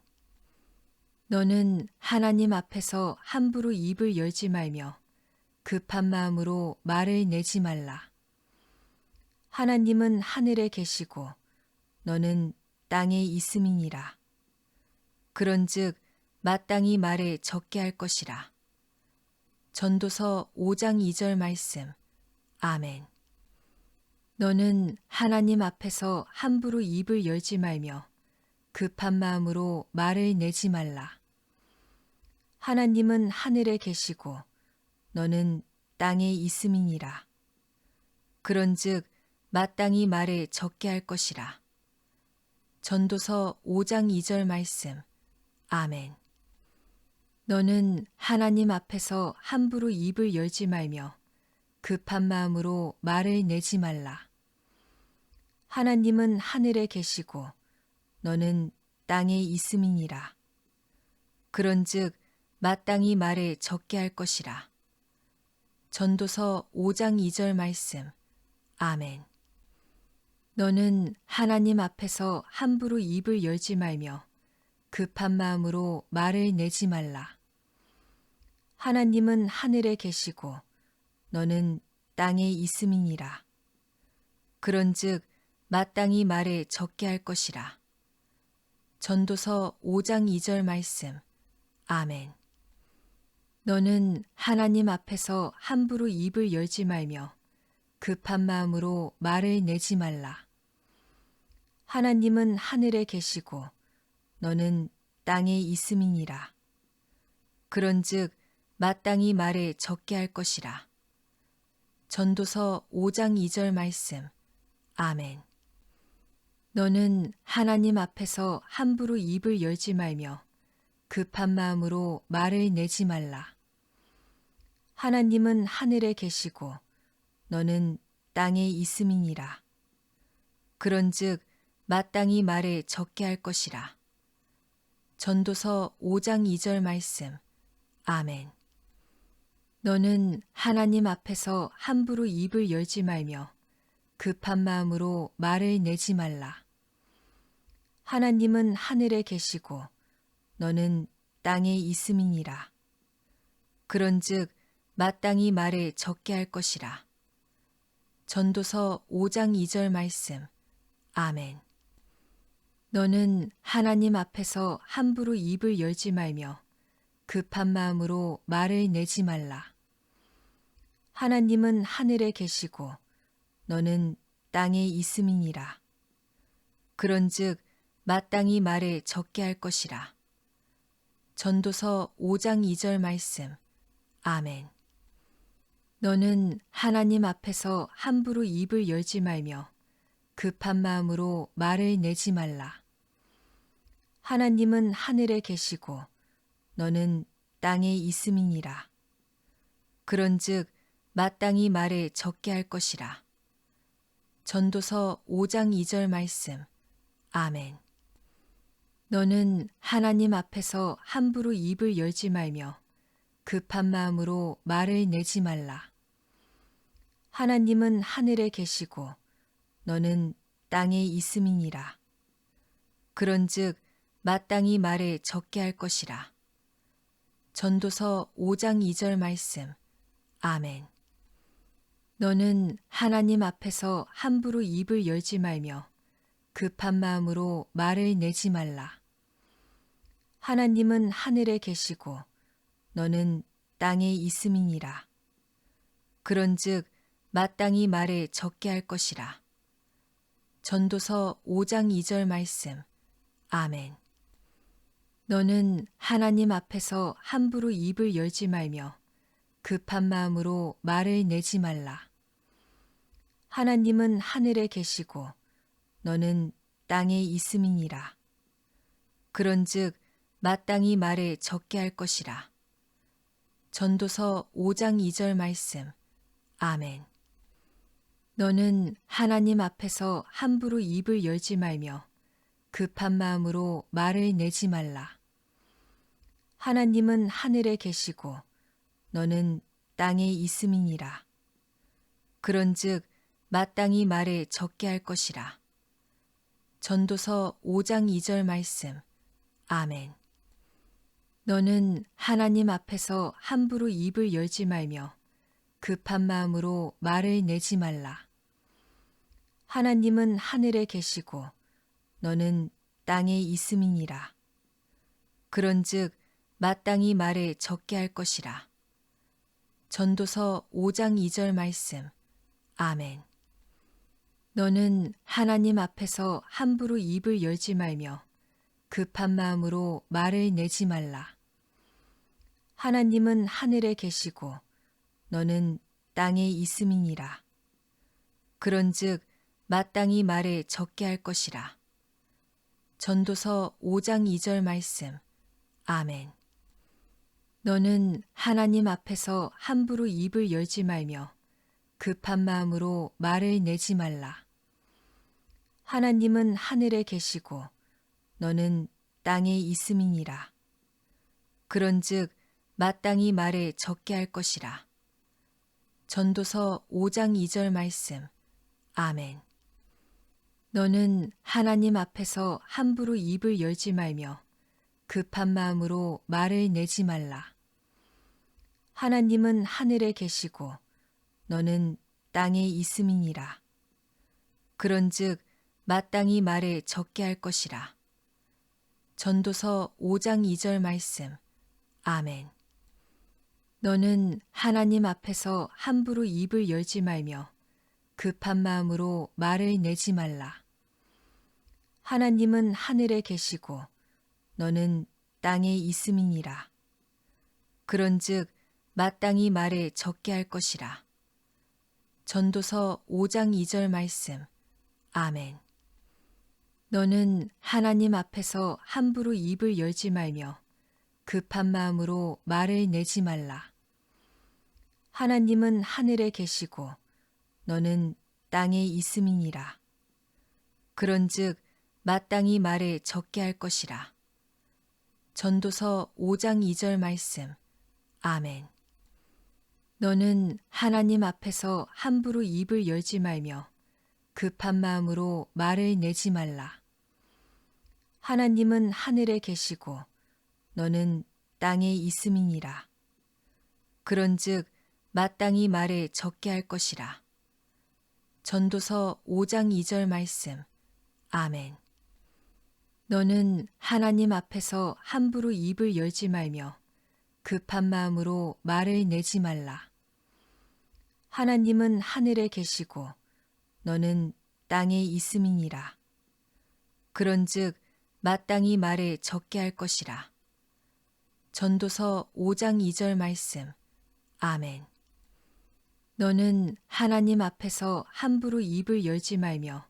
너는 하나님 앞에서 함부로 입을 열지 말며 급한 마음으로 말을 내지 말라. 하나님은 하늘에 계시고 너는 땅에 있음이니라. 그런즉 마땅히 말에 적게 할 것이라. 전도서 5장 2절 말씀. 아멘. 너는 하나님 앞에서 함부로 입을 열지 말며 급한 마음으로 말을 내지 말라. 하나님은 하늘에 계시고 너는 땅에 있음이니라. 그런즉 마땅히 말에 적게 할 것이라. 전도서 5장 2절 말씀. 아멘. 너는 하나님 앞에서 함부로 입을 열지 말며 급한 마음으로 말을 내지 말라. 하나님은 하늘에 계시고 너는 땅에 있음이니라. 그런즉 마땅히 말에 적게 할 것이라. 전도서 5장 2절 말씀. 아멘. 너는 하나님 앞에서 함부로 입을 열지 말며 급한 마음으로 말을 내지 말라. 하나님은 하늘에 계시고 너는 땅에 있음이니라. 그런즉 마땅히 말에 적게 할 것이라. 전도서 5장 2절 말씀. 아멘. 너는 하나님 앞에서 함부로 입을 열지 말며 급한 마음으로 말을 내지 말라. 하나님은 하늘에 계시고 너는 땅에 있음이니라. 그런즉 마땅히 말에 적게 할 것이라. 전도서 5장 2절 말씀. 아멘. 너는 하나님 앞에서 함부로 입을 열지 말며 급한 마음으로 말을 내지 말라. 하나님은 하늘에 계시고 너는 땅에 있음이니라. 그런즉 마땅히 말에 적게 할 것이라. 전도서 5장 2절 말씀. 아멘. 너는 하나님 앞에서 함부로 입을 열지 말며 급한 마음으로 말을 내지 말라. 하나님은 하늘에 계시고 너는 땅에 있음이니라. 그런즉 마땅히 말에 적게 할 것이라. 전도서 5장 2절 말씀. 아멘. 너는 하나님 앞에서 함부로 입을 열지 말며 급한 마음으로 말을 내지 말라. 하나님은 하늘에 계시고 너는 땅에 있음이니라. 그런즉 마땅히 말에 적게 할 것이라. 전도서 5장 2절 말씀. 아멘. 너는 하나님 앞에서 함부로 입을 열지 말며 급한 마음으로 말을 내지 말라. 하나님은 하늘에 계시고 너는 땅에 있음이니라. 그런즉 마땅히 말에 적게 할 것이라. 전도서 5장 2절 말씀. 아멘. 너는 하나님 앞에서 함부로 입을 열지 말며 급한 마음으로 말을 내지 말라. 하나님은 하늘에 계시고 너는 땅에 있음이니라. 그런즉 마땅히 말에 적게 할 것이라. 전도서 5장 2절 말씀. 아멘. 너는 하나님 앞에서 함부로 입을 열지 말며 급한 마음으로 말을 내지 말라. 하나님은 하늘에 계시고 너는 땅에 있음이니라. 그런즉 마땅히 말에 적게 할 것이라. 전도서 5장 2절 말씀. 아멘. 너는 하나님 앞에서 함부로 입을 열지 말며 급한 마음으로 말을 내지 말라. 하나님은 하늘에 계시고 너는 땅에 있음이니라. 그런즉 마땅히 말에 적게 할 것이라. 전도서 5장 2절 말씀. 아멘. 너는 하나님 앞에서 함부로 입을 열지 말며 급한 마음으로 말을 내지 말라. 하나님은 하늘에 계시고 너는 땅에 있음이니라. 그런즉 마땅히 말에 적게 할 것이라. 전도서 5장 2절 말씀. 아멘. 너는 하나님 앞에서 함부로 입을 열지 말며 급한 마음으로 말을 내지 말라. 하나님은 하늘에 계시고 너는 땅에 있음이니라. 그런즉 마땅히 말에 적게 할 것이라. 전도서 5장 2절 말씀. 아멘. 너는 하나님 앞에서 함부로 입을 열지 말며 급한 마음으로 말을 내지 말라. 하나님은 하늘에 계시고 너는 땅에 있음이니라. 그런즉 마땅히 말에 적게 할 것이라. 전도서 5장 2절 말씀. 아멘. 너는 하나님 앞에서 함부로 입을 열지 말며 급한 마음으로 말을 내지 말라. 하나님은 하늘에 계시고 너는 땅에 있음이니라. 그런즉 마땅히 말에 적게 할 것이라. 전도서 5장 2절 말씀. 아멘. 너는 하나님 앞에서 함부로 입을 열지 말며 급한 마음으로 말을 내지 말라. 하나님은 하늘에 계시고 너는 땅에 있음이니라. 그런즉 마땅히 말에 적게 할 것이라. 전도서 5장 2절 말씀. 아멘. 너는 하나님 앞에서 함부로 입을 열지 말며 급한 마음으로 말을 내지 말라. 하나님은 하늘에 계시고 너는 땅에 있음이니라. 그런즉 마땅히 말에 적게 할 것이라. 전도서 5장 2절 말씀. 아멘. 너는 하나님 앞에서 함부로 입을 열지 말며 급한 마음으로 말을 내지 말라. 하나님은 하늘에 계시고 너는 땅에 있음이니라. 그런즉 마땅히 말에 적게 할 것이라. 전도서 5장 2절 말씀. 아멘. 너는 하나님 앞에서 함부로 입을 열지 말며 급한 마음으로 말을 내지 말라. 하나님은 하늘에 계시고 너는 땅에 있음이니라. 그런즉 마땅히 말에 적게 할 것이라. 전도서 5장 2절 말씀. 아멘. 너는 하나님 앞에서 함부로 입을 열지 말며 급한 마음으로 말을 내지 말라. 하나님은 하늘에 계시고 너는 땅에 있음이니라. 그런즉 마땅히 말에 적게 할 것이라. 전도서 5장 2절 말씀. 아멘. 너는 하나님 앞에서 함부로 입을 열지 말며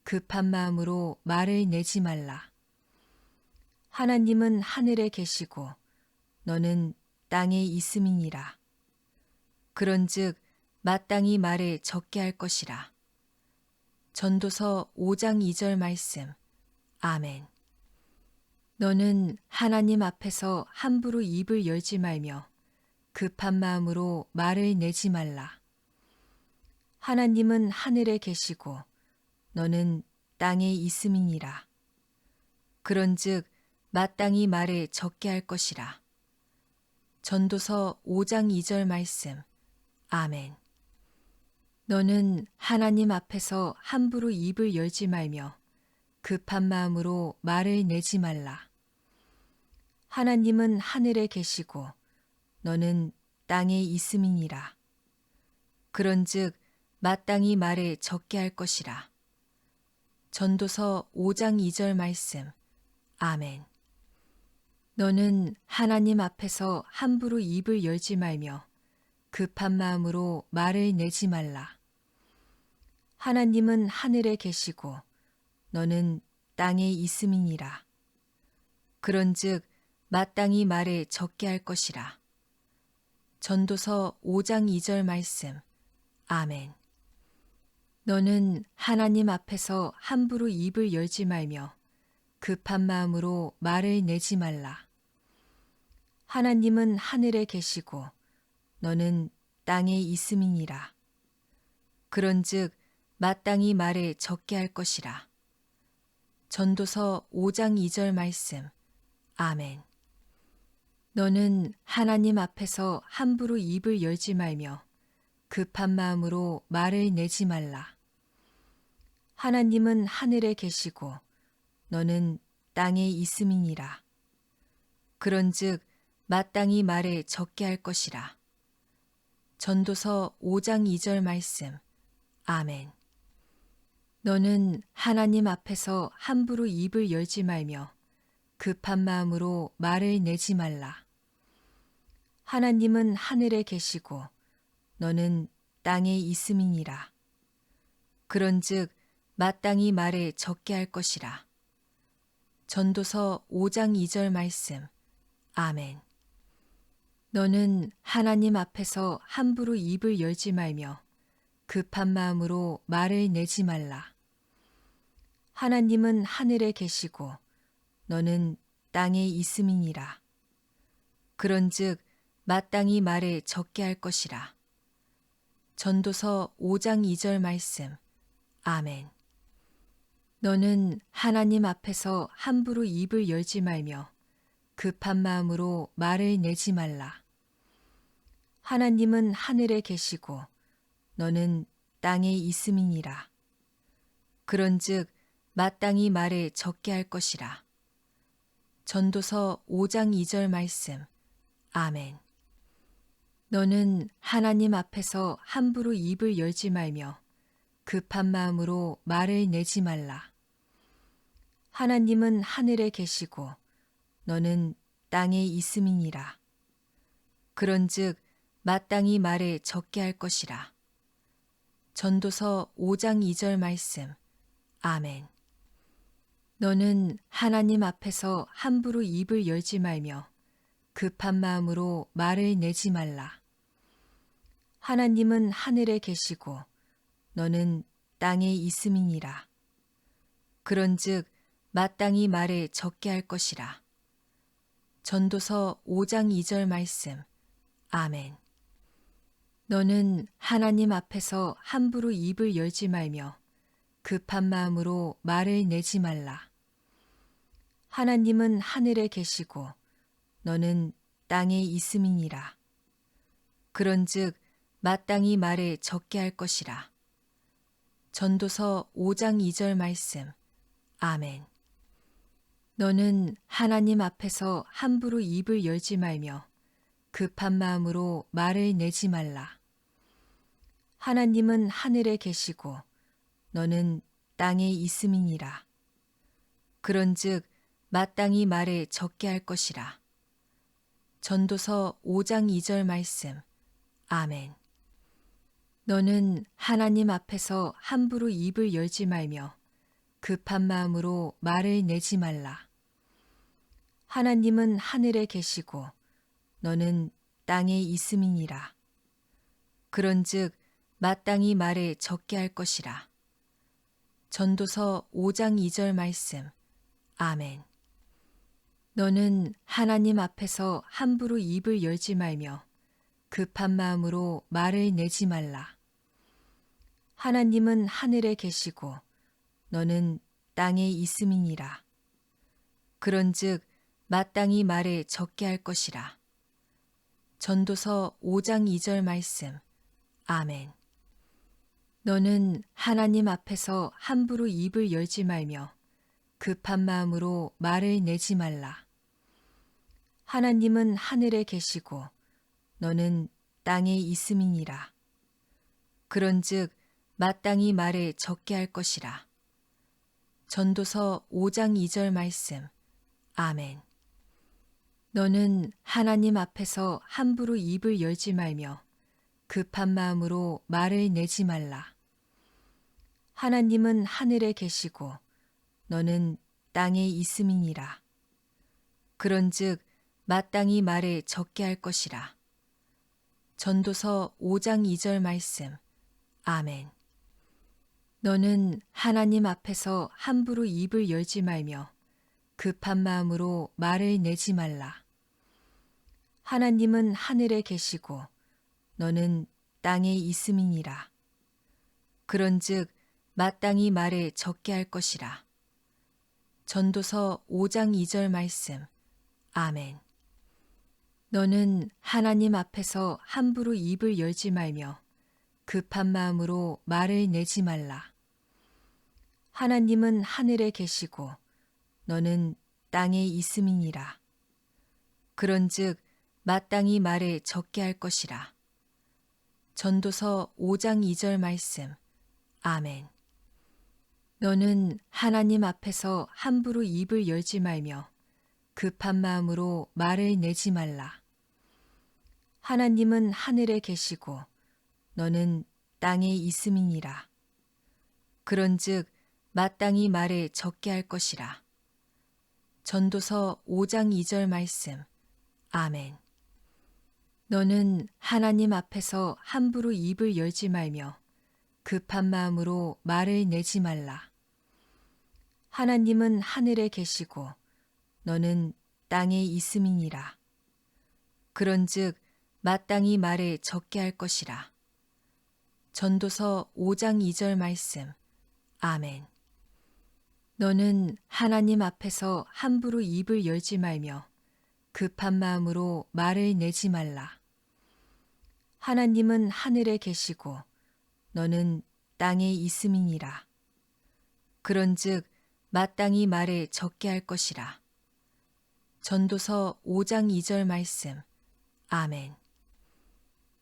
급한 마음으로 말을 내지 말라. 하나님은 하늘에 계시고 너는 땅에 있음이니라. 그런즉 마땅히 말에 적게 할 것이라. 전도서 5장 2절 말씀. 아멘. 너는 하나님 앞에서 함부로 입을 열지 말며 급한 마음으로 말을 내지 말라. 하나님은 하늘에 계시고 너는 땅에 있음이니라. 그런즉 마땅히 말에 적게 할 것이라. 전도서 5장 2절 말씀. 아멘. 너는 하나님 앞에서 함부로 입을 열지 말며 급한 마음으로 말을 내지 말라. 하나님은 하늘에 계시고 너는 땅에 있음이니라. 그런즉 마땅히 말에 적게 할 것이라. 전도서 5장 2절 말씀. 아멘. 너는 하나님 앞에서 함부로 입을 열지 말며 급한 마음으로 말을 내지 말라. 하나님은 하늘에 계시고 너는 땅에 있음이니라. 그런즉 마땅히 말에 적게 할 것이라. 전도서 5장 2절 말씀. 아멘. 너는 하나님 앞에서 함부로 입을 열지 말며 급한 마음으로 말을 내지 말라. 하나님은 하늘에 계시고 너는 땅에 있음이니라. 그런즉 마땅히 말에 적게 할 것이라. 전도서 5장 2절 말씀. 아멘. 너는 하나님 앞에서 함부로 입을 열지 말며 급한 마음으로 말을 내지 말라. 하나님은 하늘에 계시고 너는 땅에 있음이니라. 그런즉 마땅히 말에 적게 할 것이라. 전도서 5장 2절 말씀. 아멘. 너는 하나님 앞에서 함부로 입을 열지 말며 급한 마음으로 말을 내지 말라. 하나님은 하늘에 계시고 너는 땅에 있음이니라. 그런즉 마땅히 말에 적게 할 것이라. 전도서 5장 2절 말씀. 아멘. 너는 하나님 앞에서 함부로 입을 열지 말며 급한 마음으로 말을 내지 말라. 하나님은 하늘에 계시고 너는 땅에 있음이니라. 그런즉 마땅히 말에 적게 할 것이라. 전도서 5장 2절 말씀. 아멘. 너는 하나님 앞에서 함부로 입을 열지 말며 급한 마음으로 말을 내지 말라. 하나님은 하늘에 계시고 너는 땅에 있음이니라. 그런즉 마땅히 말에 적게 할 것이라. 전도서 5장 2절 말씀. 아멘. 너는 하나님 앞에서 함부로 입을 열지 말며 급한 마음으로 말을 내지 말라. 하나님은 하늘에 계시고 너는 땅에 있음이니라. 그런즉 마땅히 말에 적게 할 것이라. 전도서 5장 2절 말씀. 아멘. 너는 하나님 앞에서 함부로 입을 열지 말며 급한 마음으로 말을 내지 말라. 하나님은 하늘에 계시고 너는 땅에 있음이니라. 그런즉 마땅히 말에 적게 할 것이라. 전도서 5장 2절 말씀. 아멘. 너는 하나님 앞에서 함부로 입을 열지 말며 급한 마음으로 말을 내지 말라. 하나님은 하늘에 계시고 너는 땅에 있음이니라. 그런즉 마땅히 말에 적게 할 것이라. 전도서 5장 2절 말씀. 아멘. 너는 하나님 앞에서 함부로 입을 열지 말며 급한 마음으로 말을 내지 말라. 하나님은 하늘에 계시고 너는 땅에 있음이니라. 그런즉 마땅히 말에 적게 할 것이라. 전도서 5장 2절 말씀. 아멘. 너는 하나님 앞에서 함부로 입을 열지 말며 급한 마음으로 말을 내지 말라. 하나님은 하늘에 계시고 너는 땅에 있음이니라. 그런즉 마땅히 말에 적게 할 것이라. 전도서 5장 2절 말씀. 아멘. 너는 하나님 앞에서 함부로 입을 열지 말며 급한 마음으로 말을 내지 말라. 하나님은 하늘에 계시고 너는 땅에 있음이니라. 그런즉 마땅히 말에 적게 할 것이라. 전도서 5장 2절 말씀. 아멘. 너는 하나님 앞에서 함부로 입을 열지 말며 급한 마음으로 말을 내지 말라. 하나님은 하늘에 계시고 너는 땅에 있음이니라. 그런즉 마땅히 말에 적게 할 것이라. 전도서 5장 2절 말씀. 아멘. 너는 하나님 앞에서 함부로 입을 열지 말며 급한 마음으로 말을 내지 말라. 하나님은 하늘에 계시고 너는 땅에 있음이니라. 그런즉 마땅히 말에 적게 할 것이라. 전도서 5장 2절 말씀. 아멘. 너는 하나님 앞에서 함부로 입을 열지 말며 급한 마음으로 말을 내지 말라. 하나님은 하늘에 계시고 너는 땅에 있음이니라. 그런즉 마땅히 말을 적게 할 것이라. 전도서 5장 2절 말씀. 아멘. 너는 하나님 앞에서 함부로 입을 열지 말며 급한 마음으로 말을 내지 말라. 하나님은 하늘에 계시고 너는 땅에 있음이니라. 그런즉 마땅히 말을 적게 할 것이라. 전도서 5장 2절 말씀. 아멘. 너는 하나님 앞에서 함부로 입을 열지 말며 급한 마음으로 말을 내지 말라. 하나님은 하늘에 계시고 너는 땅에 있음이니라. 그런즉 마땅히 말을 적게 할 것이라. 전도서 5장 2절 말씀. 아멘. 너는 하나님 앞에서 함부로 입을 열지 말며 급한 마음으로 말을 내지 말라. 하나님은 하늘에 계시고 너는 땅에 있음이니라. 그런즉 마땅히 말을 적게 할 것이라. 전도서 5장 2절 말씀. 아멘. 너는 하나님 앞에서 함부로 입을 열지 말며 급한 마음으로 말을 내지 말라. 하나님은 하늘에 계시고 너는 땅에 있음이니라. 그런즉 마땅히 말을 적게 할 것이라. 전도서 5장 2절 말씀. 아멘.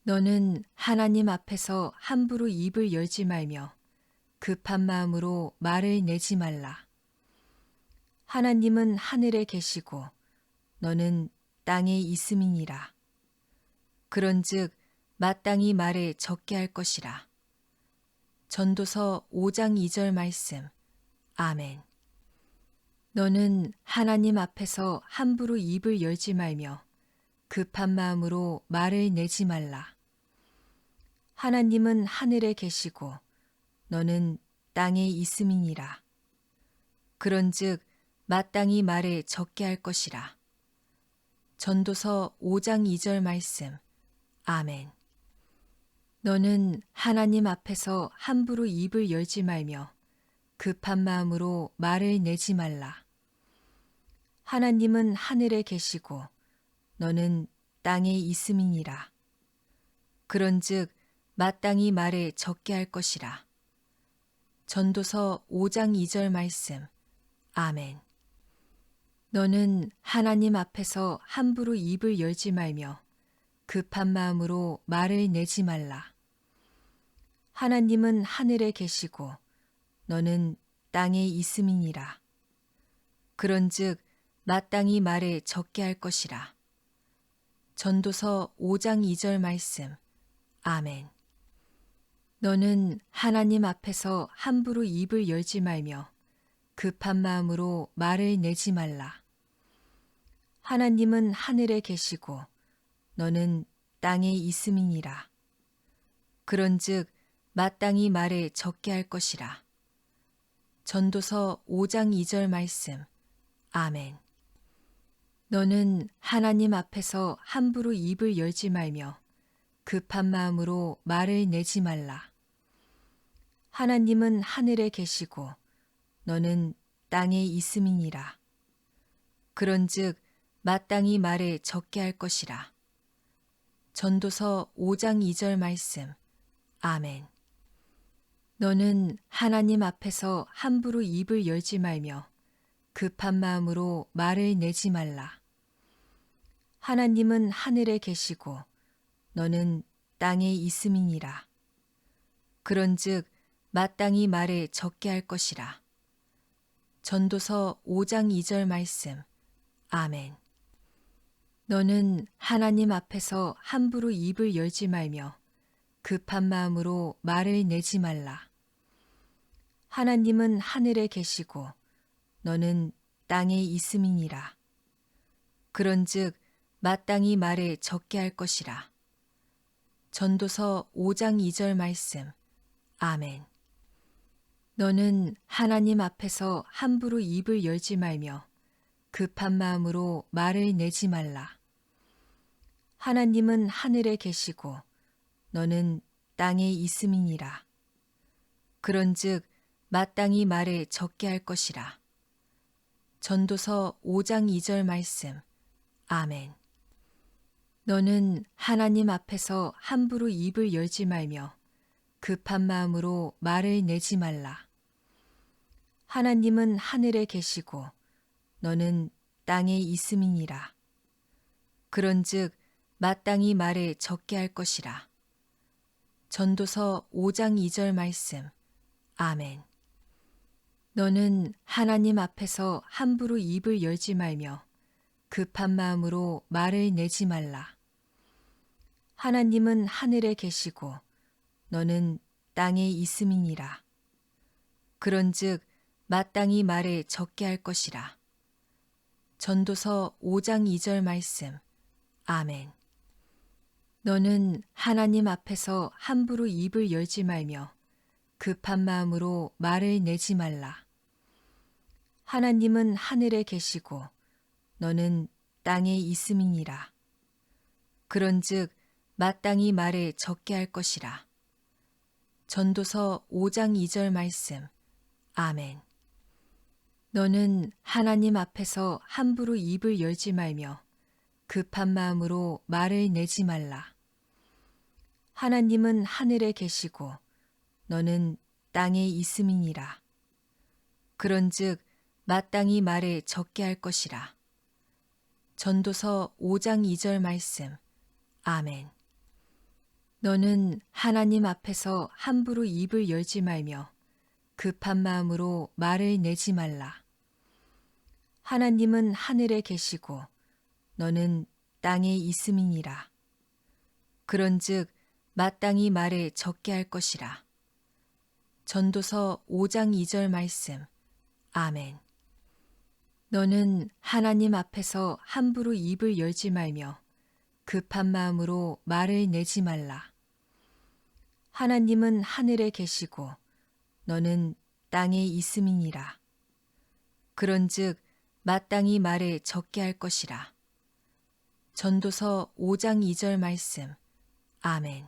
너는 하나님 앞에서 함부로 입을 열지 말며 급한 마음으로 말을 내지 말라. 하나님은 하늘에 계시고 너는 땅에 있음이니라. 그런즉 마땅히 말을 적게 할 것이라. 전도서 5장 2절 말씀. 아멘. 너는 하나님 앞에서 함부로 입을 열지 말며 급한 마음으로 말을 내지 말라. 하나님은 하늘에 계시고 너는 땅에 있음이니라. 그런즉 마땅히 말을 적게 할 것이라. 전도서 5장 2절 말씀. 아멘. 너는 하나님 앞에서 함부로 입을 열지 말며 급한 마음으로 말을 내지 말라. 하나님은 하늘에 계시고 너는 땅에 있음이니라. 그런즉 마땅히 말을 적게 할 것이라. 전도서 5장 2절 말씀. 아멘. 너는 하나님 앞에서 함부로 입을 열지 말며 급한 마음으로 말을 내지 말라. 하나님은 하늘에 계시고 너는 땅에 있음이니라. 그런즉 마땅히 말을 적게 할 것이라. 전도서 5장 2절 말씀. 아멘. 너는 하나님 앞에서 함부로 입을 열지 말며 급한 마음으로 말을 내지 말라. 하나님은 하늘에 계시고 너는 땅에 있음이니라. 그런즉 마땅히 말을 적게 할 것이라. 전도서 5장 2절 말씀. 아멘. 너는 하나님 앞에서 함부로 입을 열지 말며 급한 마음으로 말을 내지 말라. 하나님은 하늘에 계시고 너는 땅에 있음이니라. 그런즉 마땅히 말을 적게 할 것이라. 전도서 5장 2절 말씀. 아멘. 너는 하나님 앞에서 함부로 입을 열지 말며 급한 마음으로 말을 내지 말라. 하나님은 하늘에 계시고 너는 땅에 있음이니라. 그런즉 마땅히 말을 적게 할 것이라. 전도서 5장 2절 말씀. 아멘. 너는 하나님 앞에서 함부로 입을 열지 말며 급한 마음으로 말을 내지 말라. 하나님은 하늘에 계시고 너는 땅에 있음이니라. 그런즉 마땅히 말을 적게 할 것이라. 전도서 5장 2절 말씀. 아멘. 너는 하나님 앞에서 함부로 입을 열지 말며 급한 마음으로 말을 내지 말라. 하나님은 하늘에 계시고 너는 땅에 있음이니라. 그런즉 마땅히 말을 적게 할 것이라. 전도서 5장 2절 말씀. 아멘. 너는 하나님 앞에서 함부로 입을 열지 말며 급한 마음으로 말을 내지 말라. 하나님은 하늘에 계시고 너는 땅에 있음이니라. 그런즉 마땅히 말을 적게 할 것이라. 전도서 5장 2절 말씀. 아멘. 너는 하나님 앞에서 함부로 입을 열지 말며 급한 마음으로 말을 내지 말라. 하나님은 하늘에 계시고 너는 땅에 있음이니라. 그런즉 마땅히 말을 적게 할 것이라. 전도서 5장 2절 말씀. 아멘. 너는 하나님 앞에서 함부로 입을 열지 말며 급한 마음으로 말을 내지 말라. 하나님은 하늘에 계시고 너는 땅에 있음이니라. 그런즉 마땅히 말을 적게 할 것이라. 전도서 5장 2절 말씀. 아멘. 너는 하나님 앞에서 함부로 입을 열지 말며 급한 마음으로 말을 내지 말라. 하나님은 하늘에 계시고 너는 땅에 있음이니라. 그런즉 마땅히 말을 적게 할 것이라. 전도서 5장 2절 말씀. 아멘. 너는 하나님 앞에서 함부로 입을 열지 말며 급한 마음으로 말을 내지 말라. 하나님은 하늘에 계시고 너는 땅에 있음이니라. 그런즉 마땅히 말을 적게 할 것이라. 전도서 5장 2절 말씀. 아멘. 너는 하나님 앞에서 함부로 입을 열지 말며 급한 마음으로 말을 내지 말라. 하나님은 하늘에 계시고 너는 땅에 있음이니라. 그런즉 마땅히 말을 적게 할 것이라. 전도서 5장 2절 말씀. 아멘.